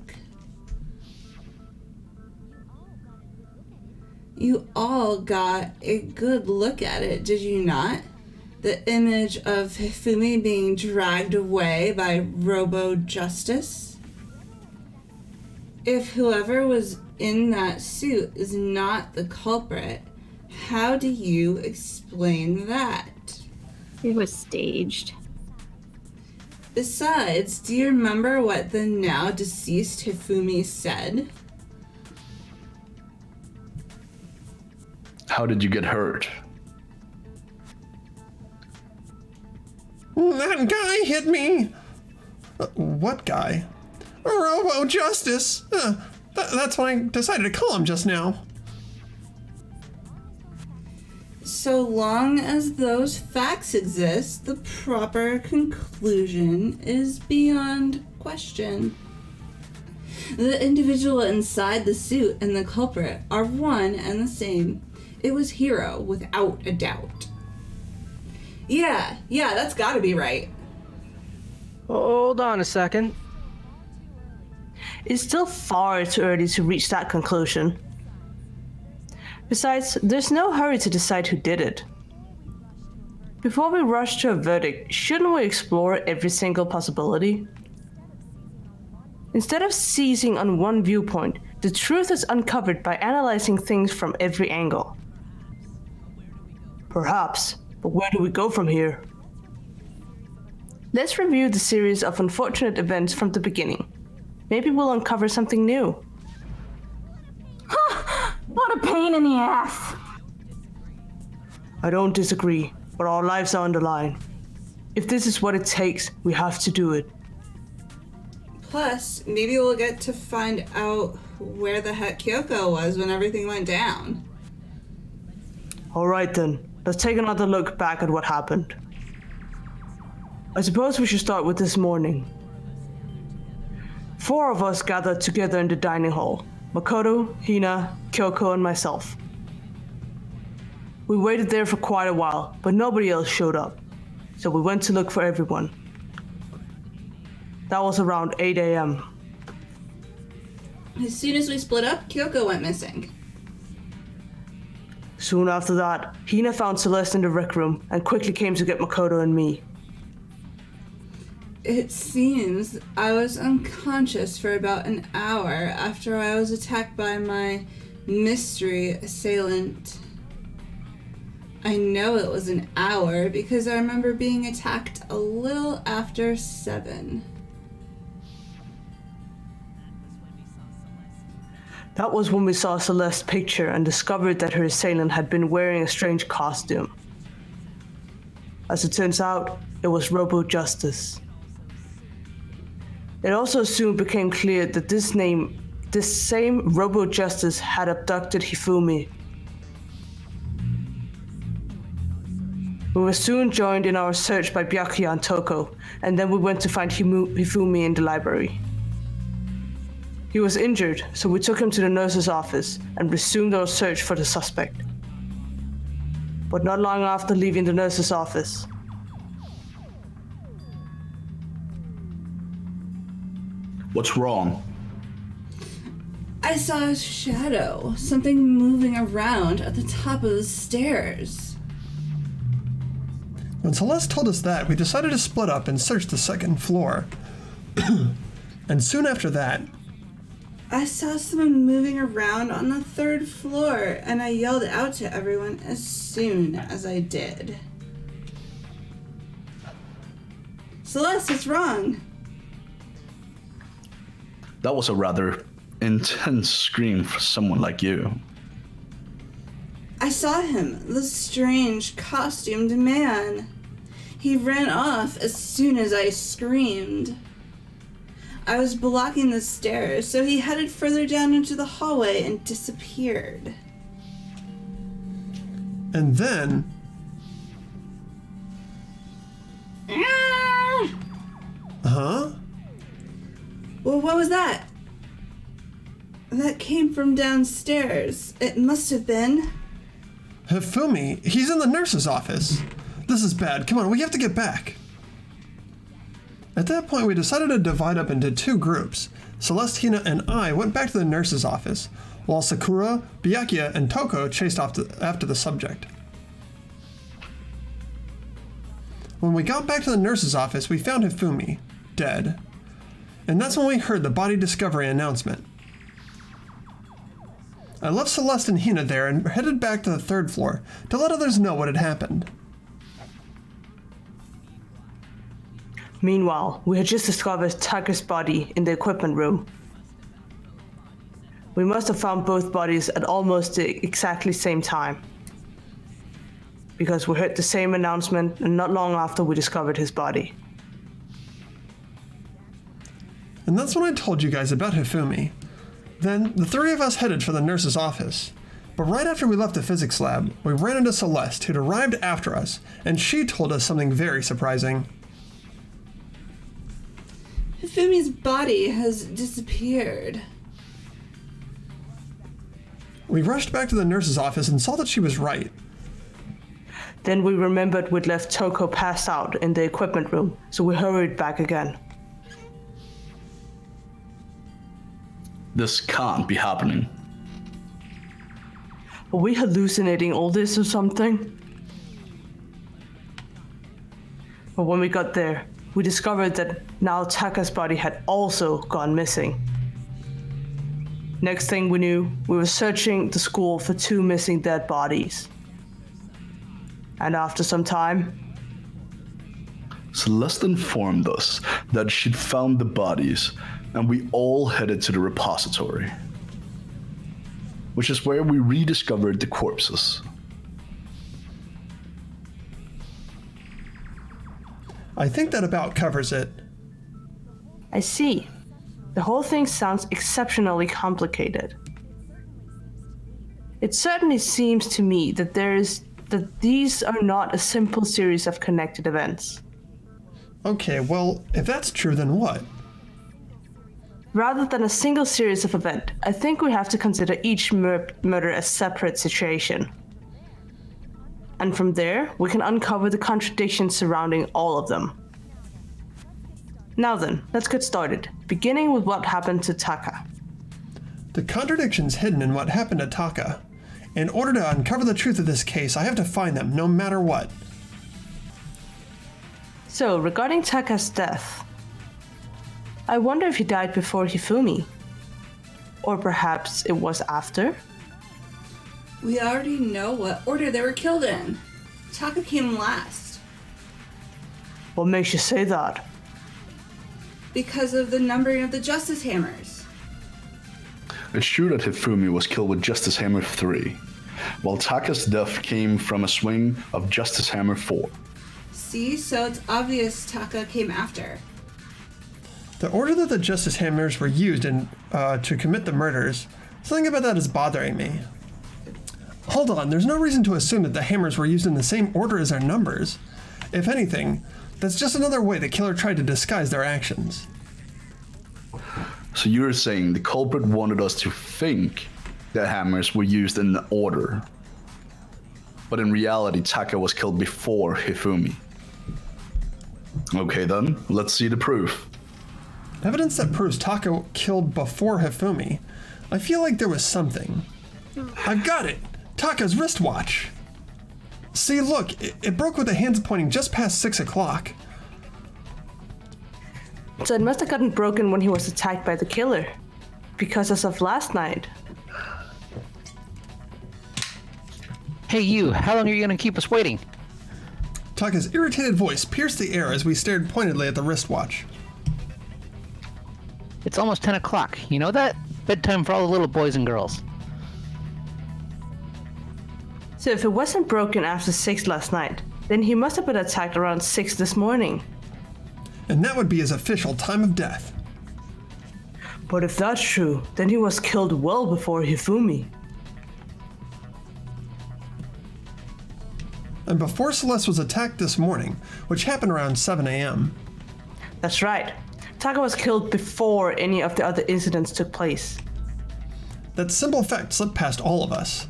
You all got a good look at it, did you not? The image of Hifumi being dragged away by Robo-Justice? If whoever was in that suit is not the culprit, how do you explain that? It was staged. Besides, do you remember what the now deceased Hifumi said? How did you get hurt? That guy hit me! What guy? Robo-Justice! That's what I decided to call him just now. So long as those facts exist, the proper conclusion is beyond question. The individual inside the suit and the culprit are one and the same. It was Hero, without a doubt. Yeah, that's gotta be right. Hold on a second. It's still far too early to reach that conclusion. Besides, there's no hurry to decide who did it. Before we rush to a verdict, shouldn't we explore every single possibility? Instead of seizing on one viewpoint, the truth is uncovered by analyzing things from every angle. Perhaps, but where do we go from here? Let's review the series of unfortunate events from the beginning. Maybe we'll uncover something new. What a pain in the ass. I don't disagree, but our lives are on the line. If this is what it takes, we have to do it. Plus, maybe we'll get to find out where the heck Kyoko was when everything went down. Alright then, let's take another look back at what happened. I suppose we should start with this morning. 4 of us gathered together in the dining hall. Makoto, Hina, Kyoko, and myself. We waited there for quite a while, but nobody else showed up. So we went to look for everyone. That was around 8 a.m. As soon as we split up, Kyoko went missing. Soon after that, Hina found Celeste in the rec room and quickly came to get Makoto and me. It seems I was unconscious for about an hour after I was attacked by my mystery assailant. I know it was an hour because I remember being attacked a little after 7. That was when we saw Celeste's picture and discovered that her assailant had been wearing a strange costume. As it turns out, it was Robo Justice. It also soon became clear that this same Robo Justice had abducted Hifumi. We were soon joined in our search by Byakuya and Toko, and then we went to find Hifumi in the library. He was injured, so we took him to the nurse's office and resumed our search for the suspect. But not long after leaving the nurse's office, What's wrong? I saw a shadow, something moving around at the top of the stairs. When Celeste told us that, we decided to split up and search the second floor. And soon after that, I saw someone moving around on the 3rd floor, and I yelled out to everyone as soon as I did. Celeste, what's wrong? That was a rather intense scream for someone like you. I saw him, the strange costumed man. He ran off as soon as I screamed. I was blocking the stairs, so he headed further down into the hallway and disappeared. and then, huh? Well, what was that? That came from downstairs. It must have been. Hifumi, he's in the nurse's office. This is bad. Come on, we have to get back. At that point, we decided to divide up into 2 groups. Celestina and I went back to the nurse's office, while Sakura, Byakuya, and Toko chased off after the subject. When we got back to the nurse's office, we found Hifumi, dead. And that's when we heard the body discovery announcement. I left Celeste and Hina there and headed back to the 3rd floor to let others know what had happened. Meanwhile, we had just discovered Taka's body in the equipment room. We must have found both bodies at almost the exactly same time, because we heard the same announcement and not long after we discovered his body. And that's when I told you guys about Hifumi. Then, the 3 of us headed for the nurse's office. But right after we left the physics lab, we ran into Celeste, who'd arrived after us, and she told us something very surprising. Hifumi's body has disappeared. We rushed back to the nurse's office and saw that she was right. Then we remembered we'd left Toko passed out in the equipment room, so we hurried back again. This can't be happening. Are we hallucinating all this or something? But when we got there, we discovered that now Taka's body had also gone missing. Next thing we knew, we were searching the school for 2 missing dead bodies. And after some time, Celeste informed us that she'd found the bodies, and we all headed to the repository. which is where we rediscovered the corpses. I think that about covers it. I see. The whole thing sounds exceptionally complicated. It certainly seems to me that these are not a simple series of connected events. Okay, well, if that's true, then what? Rather than a single series of events, I think we have to consider each murder a separate situation. And from there, we can uncover the contradictions surrounding all of them. Now then, let's get started, beginning with what happened to Taka. The contradictions hidden in what happened to Taka. In order to uncover the truth of this case, I have to find them, no matter what. So, regarding Taka's death, I wonder if he died before Hifumi. Or perhaps it was after? We already know what order they were killed in. Taka came last. What makes you say that? Because of the numbering of the Justice Hammers. It's true that Hifumi was killed with Justice Hammer 3, while Taka's death came from a swing of Justice Hammer 4. See, so it's obvious Taka came after. The order that the Justice Hammers were used in to commit the murders, something about that is bothering me. Hold on, there's no reason to assume that the hammers were used in the same order as their numbers. If anything, that's just another way the killer tried to disguise their actions. So you're saying the culprit wanted us to think the hammers were used in order. But in reality, Taka was killed before Hifumi. Okay then, let's see the proof. Evidence that proves Taka killed before Hifumi. I feel like there was something. I've got it! Taka's wristwatch! See, look, it broke with the hands pointing just past 6 o'clock. So it must have gotten broken when he was attacked by the killer. Because as of last night... Hey you, how long are you gonna keep us waiting? Taka's irritated voice pierced the air as we stared pointedly at the wristwatch. It's almost 10 o'clock, you know that? Bedtime for all the little boys and girls. So if it wasn't broken after 6 last night, then he must have been attacked around 6 this morning. And that would be his official time of death. But if that's true, then he was killed well before Hifumi. And before Celeste was attacked this morning, which happened around 7 a.m. That's right. Taka was killed before any of the other incidents took place. That simple fact slipped past all of us.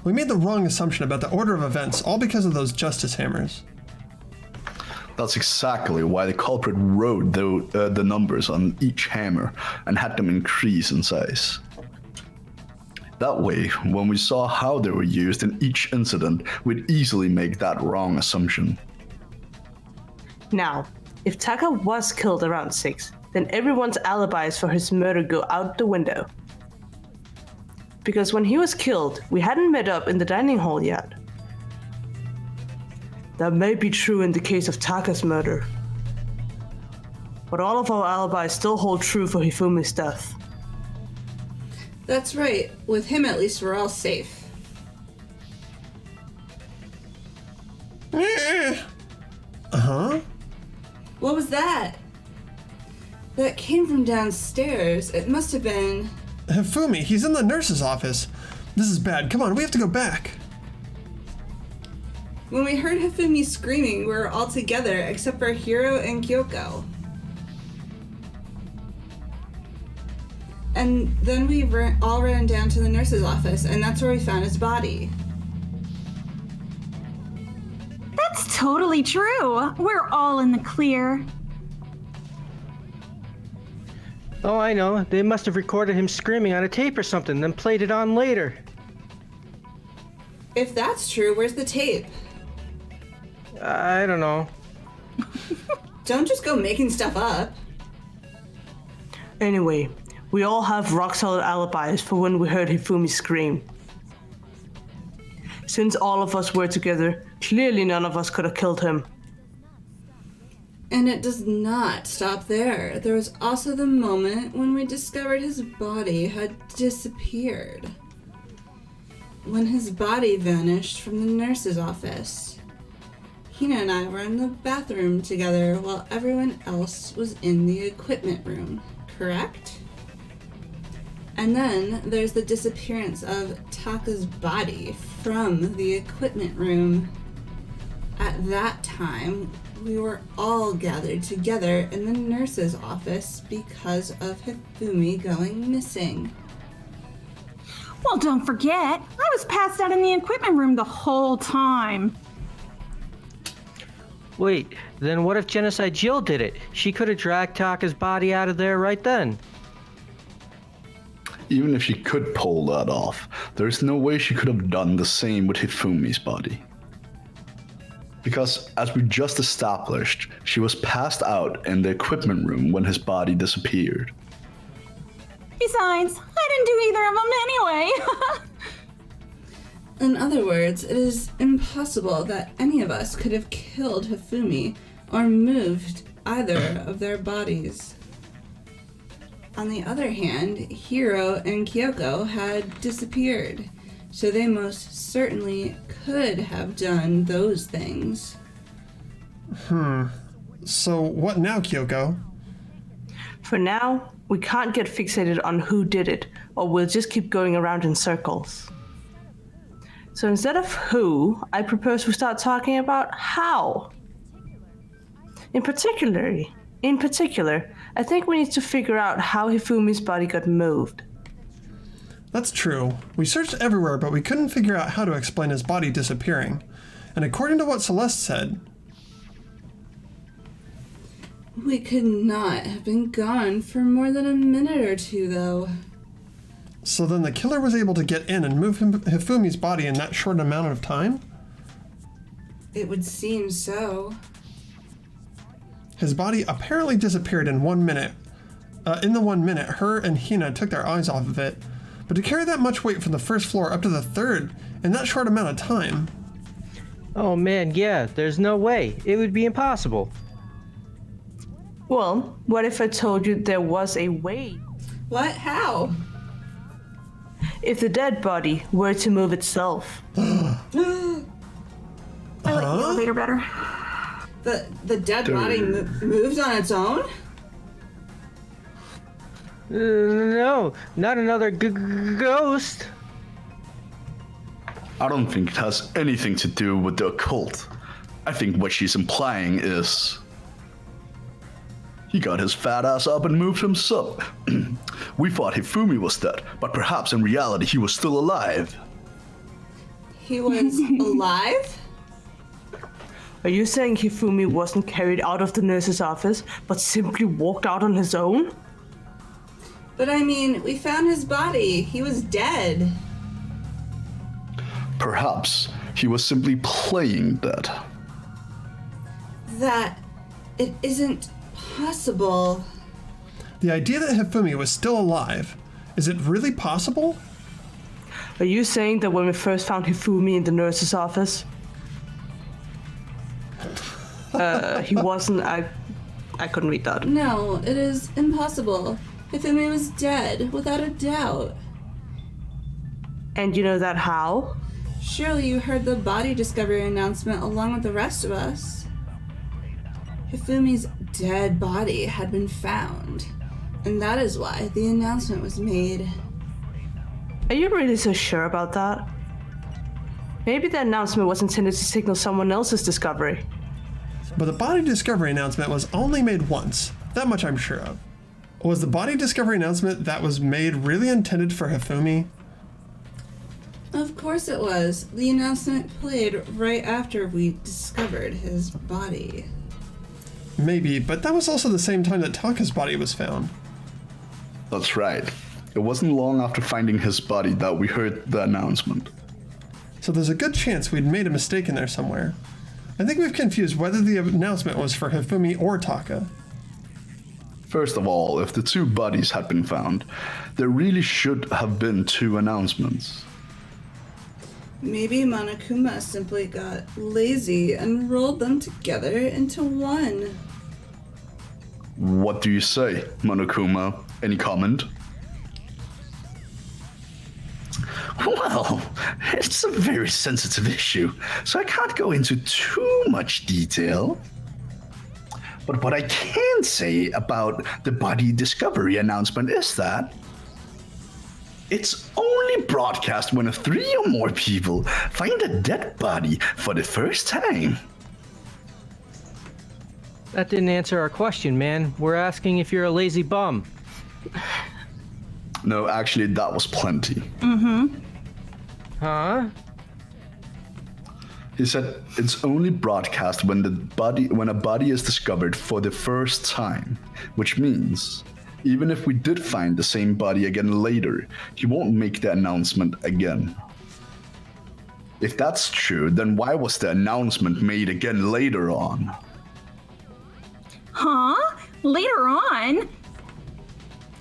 We made the wrong assumption about the order of events, all because of those Justice Hammers. That's exactly why the culprit wrote the numbers on each hammer and had them increase in size. That way, when we saw how they were used in each incident, we'd easily make that wrong assumption. Now, if Taka was killed around 6, then everyone's alibis for his murder go out the window. Because when he was killed, we hadn't met up in the dining hall yet. That may be true in the case of Taka's murder. But all of our alibis still hold true for Hifumi's death. That's right. With him, at least, we're all safe. Uh-huh. What was that? That came from downstairs. It must have been... Hifumi, he's in the nurse's office. This is bad. Come on, we have to go back. When we heard Hifumi screaming, we were all together except for Hiro and Kyoko. And then we all ran down to the nurse's office, and that's where we found his body. That's totally true. We're all in the clear. Oh, I know. They must have recorded him screaming on a tape or something, then played it on later. If that's true, where's the tape? I don't know. Don't just go making stuff up. Anyway, we all have rock-solid alibis for when we heard Hifumi scream. Since all of us were together, clearly none of us could have killed him. And it does not stop there. There was also the moment when we discovered his body had disappeared. when his body vanished from the nurse's office. Hina and I were in the bathroom together while everyone else was in the equipment room, correct? And then there's the disappearance of Taka's body from the equipment room. At that time, we were all gathered together in the nurse's office because of Hifumi going missing. Well, don't forget, I was passed out in the equipment room the whole time. Wait, then what if Genocide Jill did it? She could have dragged Taka's body out of there right then. Even if she could pull that off, there's no way she could have done the same with Hifumi's body. Because, as we just established, she was passed out in the equipment room when his body disappeared. Besides, I didn't do either of them anyway. In other words, it is impossible that any of us could have killed Hifumi or moved either of their bodies. On the other hand, Hiro and Kyoko had disappeared, so they most certainly could have done those things. So what now, Kyoko? For now, we can't get fixated on who did it, or we'll just keep going around in circles. So instead of who, I propose we start talking about how. In particular, I think we need to figure out how Hifumi's body got moved. That's true. We searched everywhere, but we couldn't figure out how to explain his body disappearing. And according to what Celeste said, We could not have been gone for more than a minute or two, though. so then the killer was able to get in and move Hifumi's body in that short amount of time? It would seem so. His body apparently disappeared in 1 minute. In the 1 minute, her and Hina took their eyes off of it. But to carry that much weight from the first floor up to the third in that short amount of time... Oh man, yeah, there's no way. It would be impossible. Well, what if I told you there was a way? What? How? If the dead body were to move itself. I like the elevator better. The dead body moved on its own? No, not another ghost. I don't think it has anything to do with the occult. I think what she's implying is... He got his fat ass up and moved himself. We thought Hifumi was dead, but perhaps in reality he was still alive. He was alive? Are you saying Hifumi wasn't carried out of the nurse's office, but simply walked out on his own? But I mean, we found his body. He was dead. Perhaps he was simply playing dead. That it isn't possible. The idea that Hifumi was still alive, is it really possible? Are you saying that when we first found Hifumi in the nurse's office, he wasn't... I couldn't read that. No, it is impossible. Hifumi was dead, without a doubt. And you know that how? Surely you heard the body discovery announcement along with the rest of us. Hifumi's dead body had been found, and that is why the announcement was made. Are you really so sure about that? Maybe the announcement was intended to signal someone else's discovery. But the body discovery announcement was only made once. That much I'm sure of. Was the body discovery announcement that was made really intended for Hifumi? Of course it was. The announcement played right after we discovered his body. Maybe, but that was also the same time that Taka's body was found. That's right. It wasn't long after finding his body that we heard the announcement. So there's a good chance we'd made a mistake in there somewhere. I think we've confused whether the announcement was for Hifumi or Taka. First of all, if the two bodies had been found, there really should have been two announcements. Maybe Monokuma simply got lazy and rolled them together into one. What do you say, Monokuma? Any comment? Well, it's a very sensitive issue, so I can't go into too much detail. But what I can say about the body discovery announcement is that it's only broadcast when 3 or more people find a dead body for the first time. That didn't answer our question, man. We're asking if you're a lazy bum. No, actually, that was plenty. Huh? He said it's only broadcast when a body is discovered for the first time, which means even if we did find the same body again later, he won't make the announcement again. If that's true, then why was the announcement made again later on? Huh? Later on?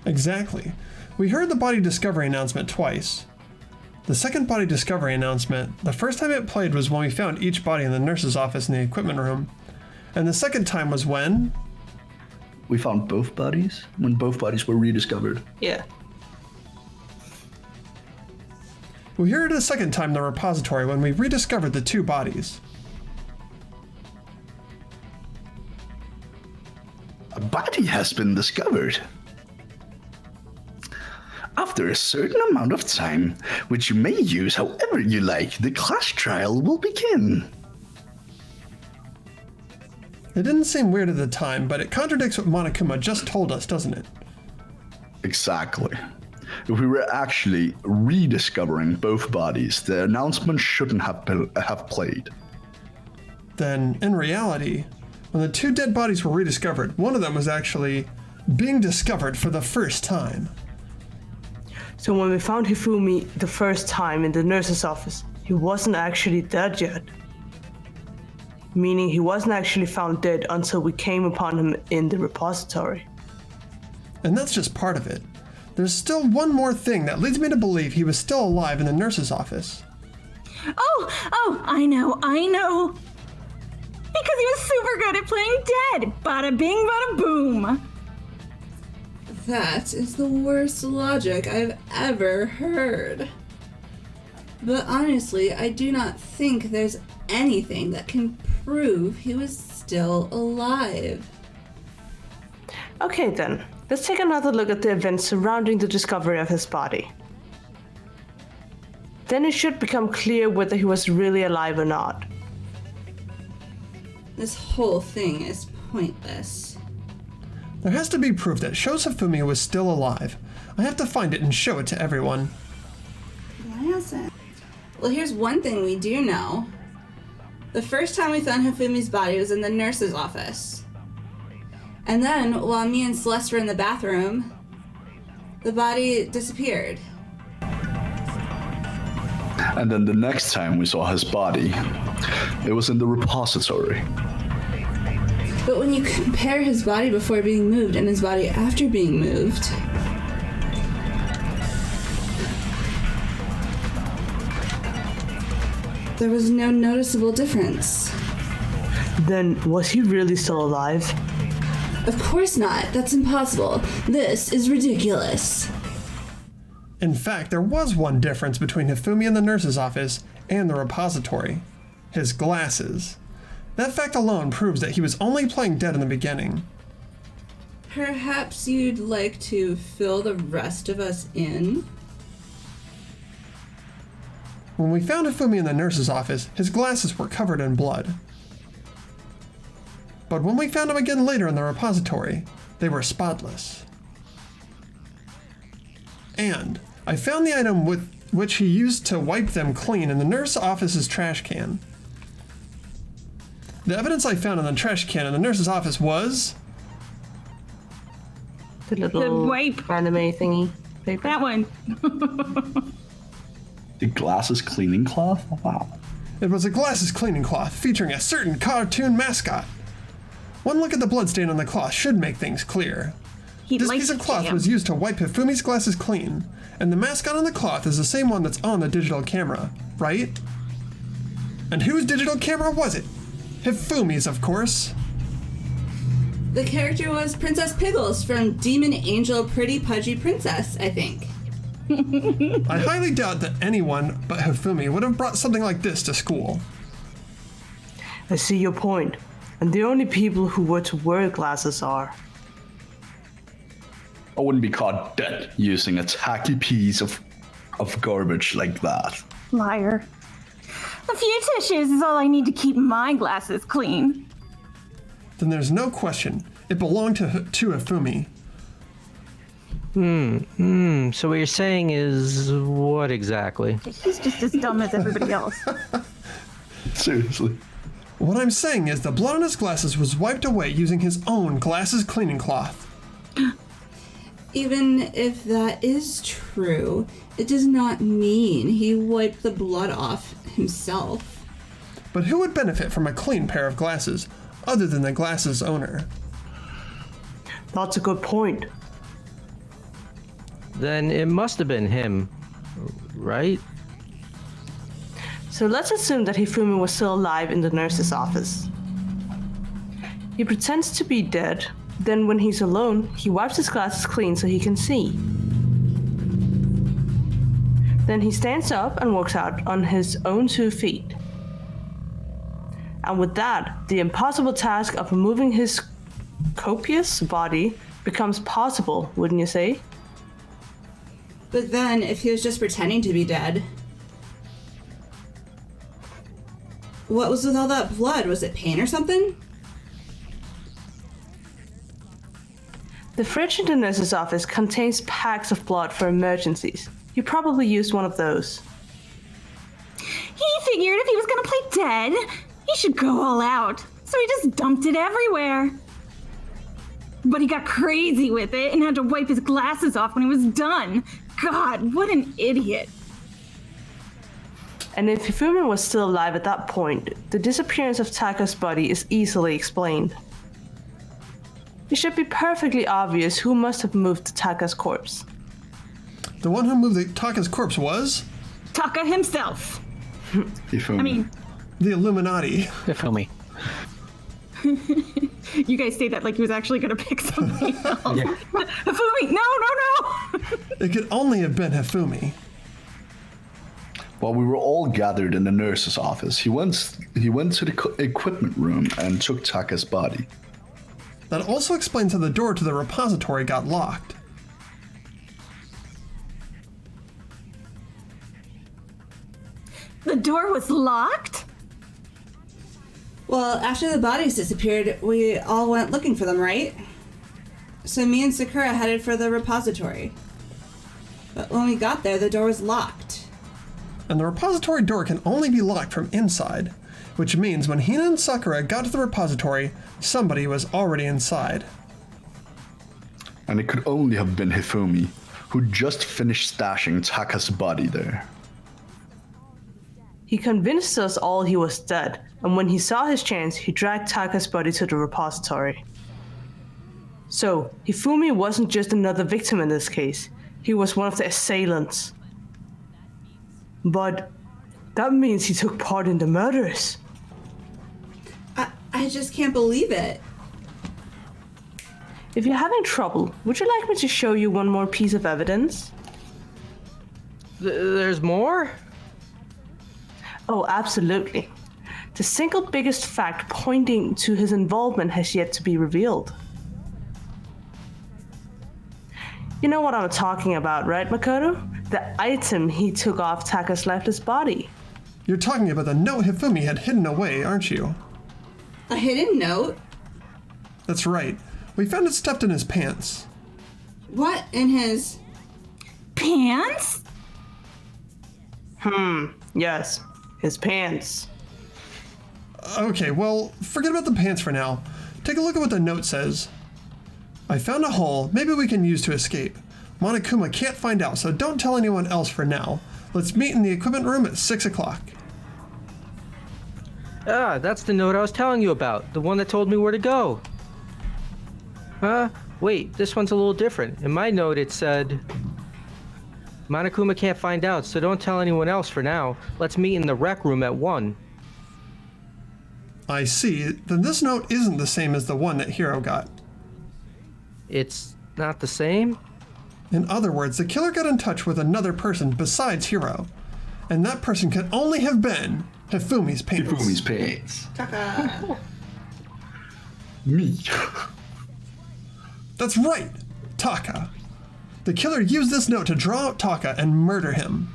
Exactly. We heard the body discovery announcement twice. The second body discovery announcement, the first time it played was when we found each body in the nurse's office in the equipment room. And the second time was when? We found both bodies? When both bodies were rediscovered? Yeah. We heard it a second time in the repository when we rediscovered the 2 bodies. A body has been discovered. After a certain amount of time, which you may use however you like, the class trial will begin. It didn't seem weird at the time, but it contradicts what Monokuma just told us, doesn't it? Exactly. If we were actually rediscovering both bodies, the announcement shouldn't have played. Then, in reality, when the 2 dead bodies were rediscovered, one of them was actually being discovered for the first time. So when we found Hifumi the first time in the nurse's office, he wasn't actually dead yet. Meaning he wasn't actually found dead until we came upon him in the repository. And that's just part of it. There's still one more thing that leads me to believe he was still alive in the nurse's office. Oh, I know. Because he was super good at playing dead. Bada bing, bada boom. That is the worst logic I've ever heard. But honestly, I do not think there's anything that can prove he was still alive. Okay then, let's take another look at the events surrounding the discovery of his body. Then it should become clear whether he was really alive or not. This whole thing is pointless. There has to be proof that shows Hifumi was still alive. I have to find it and show it to everyone. Why isn't? Well, here's one thing we do know. The first time we found Hifumi's body was in the nurse's office. And then, while me and Celeste were in the bathroom, the body disappeared. And then the next time we saw his body, it was in the repository. But when you compare his body before being moved and his body after being moved, there was no noticeable difference. Then was he really still alive? Of course not. That's impossible. This is ridiculous. In fact, there was one difference between Hifumi in the nurse's office and the repository. His glasses. That fact alone proves that he was only playing dead in the beginning. Perhaps you'd like to fill the rest of us in? When we found Hifumi in the nurse's office, his glasses were covered in blood. But when we found him again later in the repository, they were spotless. And I found the item with which he used to wipe them clean in the nurse's office's trash can. The evidence I found in the trash can in the nurse's office was... The little The wipe. anime thingy paper. That one. The glasses cleaning cloth? Wow. It was a glasses cleaning cloth featuring a certain cartoon mascot. One look at the bloodstain on the cloth should make things clear. He This likes piece of cloth jam. was used to wipe Hifumi's glasses clean, and the mascot on the cloth is the same one that's on the digital camera, right? And whose digital camera was it? Hifumi's, of course. The character was Princess Piggles from Demon Angel Pretty Pudgy Princess, I think. I highly doubt that anyone but Hifumi would have brought something like this to school. I see your point. And the only people who were to wear glasses are. I wouldn't be caught dead using a tacky piece of garbage like that. Liar. A few tissues is all I need to keep my glasses clean. Then there's no question. It belonged to Hifumi. So what you're saying is what exactly? He's just as dumb as everybody else. Seriously. What I'm saying is the blood on his glasses was wiped away using his own glasses cleaning cloth. Even if that is true, it does not mean he wiped the blood off himself. But who would benefit from a clean pair of glasses other than the glasses owner? That's a good point. Then it must have been him, right? So let's assume that Hifumi was still alive in the nurse's office. He pretends to be dead, then when he's alone, he wipes his glasses clean so he can see. Then he stands up and walks out on his own 2 feet. And with that, the impossible task of removing his copious body becomes possible, wouldn't you say? But then, if he was just pretending to be dead, what was with all that blood? Was it pain or something? The fridge in the nurse's office contains packs of blood for emergencies. You probably used one of those. He figured if he was gonna play dead, he should go all out. So he just dumped it everywhere. But he got crazy with it and had to wipe his glasses off when he was done. God, what an idiot. And if Hifumi was still alive at that point, the disappearance of Taka's body is easily explained. It should be perfectly obvious who must have moved Taka's corpse. The one who moved Taka's corpse was? Taka himself. Hifumi. I mean, The Illuminati. Hifumi. you guys say that like he was actually gonna pick something else. Hifumi, no! It could only have been Hifumi. While we were all gathered in the nurse's office, he went to the equipment room and took Taka's body. That also explains how the door to the repository got locked. The door was locked? Well, after the bodies disappeared, we all went looking for them, right? So me and Sakura headed for the repository. But when we got there, the door was locked. And the repository door can only be locked from inside, which means when Hina and Sakura got to the repository, somebody was already inside. And it could only have been Hifumi, who just finished stashing Taka's body there. He convinced us all he was dead, and when he saw his chance, he dragged Taka's body to the repository. So, Hifumi wasn't just another victim in this case, he was one of the assailants. But that means he took part in the murders. I just can't believe it. If you're having trouble, would you like me to show you one more piece of evidence? There's more? Oh, absolutely. The single biggest fact pointing to his involvement has yet to be revealed. You know what I'm talking about, right, Makoto? The item he took off Taka's lifeless body. You're talking about the note Hifumi had hidden away, aren't you? A hidden note? That's right. We found it stuffed in his pants. What in his... Pants? Yes, his pants. Okay, well, forget about the pants for now. Take a look at what the note says. I found a hole maybe we can use to escape. Monokuma can't find out, so don't tell anyone else for now. Let's meet in the equipment room at 6 o'clock. Ah, that's the note I was telling you about. The one that told me where to go. Huh? Wait, this one's a little different. In my note it said... Monokuma can't find out, so don't tell anyone else for now. Let's meet in the rec room at 1. I see. Then this note isn't the same as the one that Hiro got. It's not the same? In other words, the killer got in touch with another person besides Hiro. And that person could only have been Hifumi's parents. Hifumi's parents. Taka. Me. That's right, Taka. The killer used this note to draw out Taka and murder him.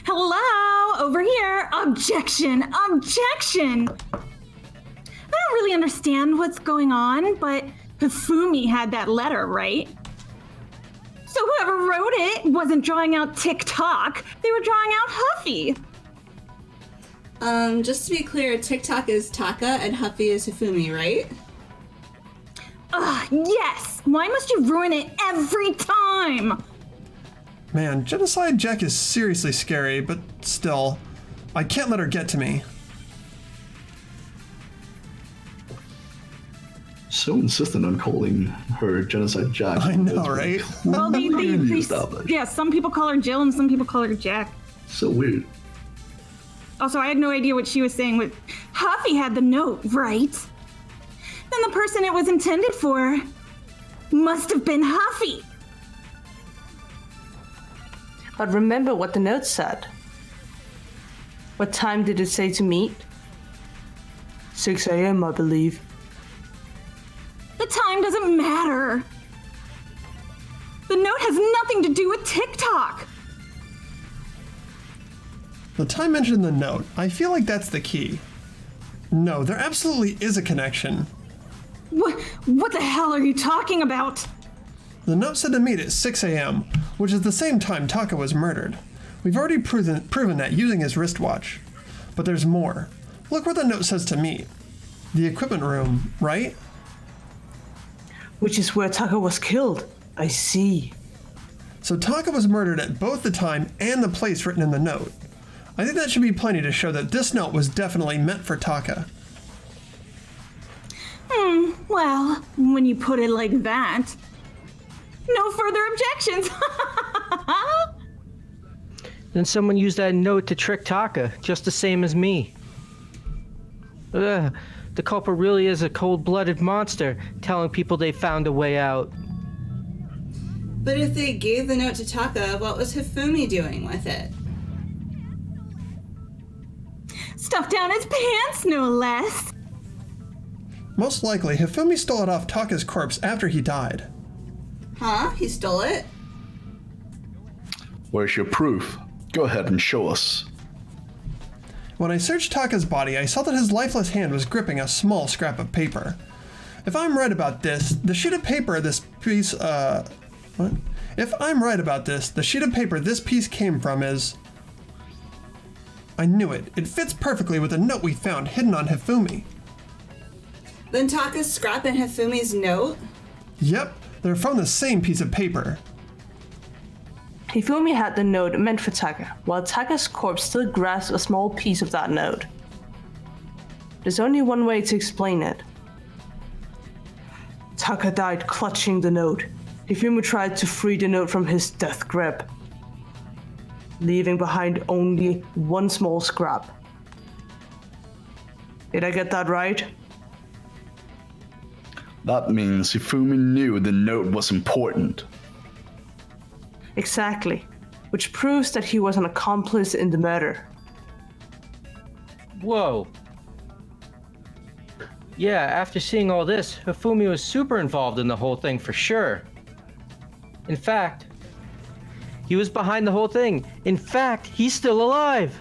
Hello, over here. Objection, objection. I don't really understand what's going on, but Hifumi had that letter, right? So whoever wrote it wasn't drawing out TikTok, they were drawing out Huffy. Just to be clear, TikTok is Taka and Huffy is Hifumi, right? Ugh, yes. Why must you ruin it every time? Man, Genocide Jack is seriously scary, but still, I can't let her get to me. So insistent on calling her Genocide Jack. I know, right? Well, they established. yeah, some people call her Jill and some people call her Jack. So weird. Also, I had no idea what she was saying with Huffy had the note, right? Then the person it was intended for must have been Huffy. But remember what the note said. What time did it say to meet? 6 a.m., I believe. The time doesn't matter. The note has nothing to do with TikTok. The time mentioned in the note, I feel like that's the key. No, there absolutely is a connection. What the hell are you talking about? The note said to meet at 6 a.m., which is the same time Taka was murdered. We've already proven that using his wristwatch. But there's more. Look where the note says to meet. The equipment room, right? Which is where Taka was killed. I see. So Taka was murdered at both the time and the place written in the note. I think that should be plenty to show that this note was definitely meant for Taka. Well, when you put it like that. No further objections. Then someone used that note to trick Taka, just the same as me. Ugh, the culprit really is a cold-blooded monster, telling people they found a way out. But if they gave the note to Taka, what was Hifumi doing with it? Stuffed down his pants, no less. Most likely, Hifumi stole it off Taka's corpse after he died. Huh? He stole it? Where's your proof? Go ahead and show us. When I searched Taka's body, I saw that his lifeless hand was gripping a small scrap of paper. If I'm right about this, the sheet of paper this piece, what? If I'm right about this, the sheet of paper this piece came from is... I knew it. It fits perfectly with the note we found hidden on Hifumi. Then Taka's scrap and Hifumi's note? Yep, they're from the same piece of paper. Hifumi had the note meant for Taka, while Taka's corpse still grasped a small piece of that note. There's only one way to explain it. Taka died clutching the note. Hifumi tried to free the note from his death grip, leaving behind only one small scrap. Did I get that right? That means Hifumi knew the note was important. Exactly, which proves that he was an accomplice in the murder. Whoa. Yeah, after seeing all this, Hifumi was super involved in the whole thing for sure. In fact, he was behind the whole thing. In fact, he's still alive.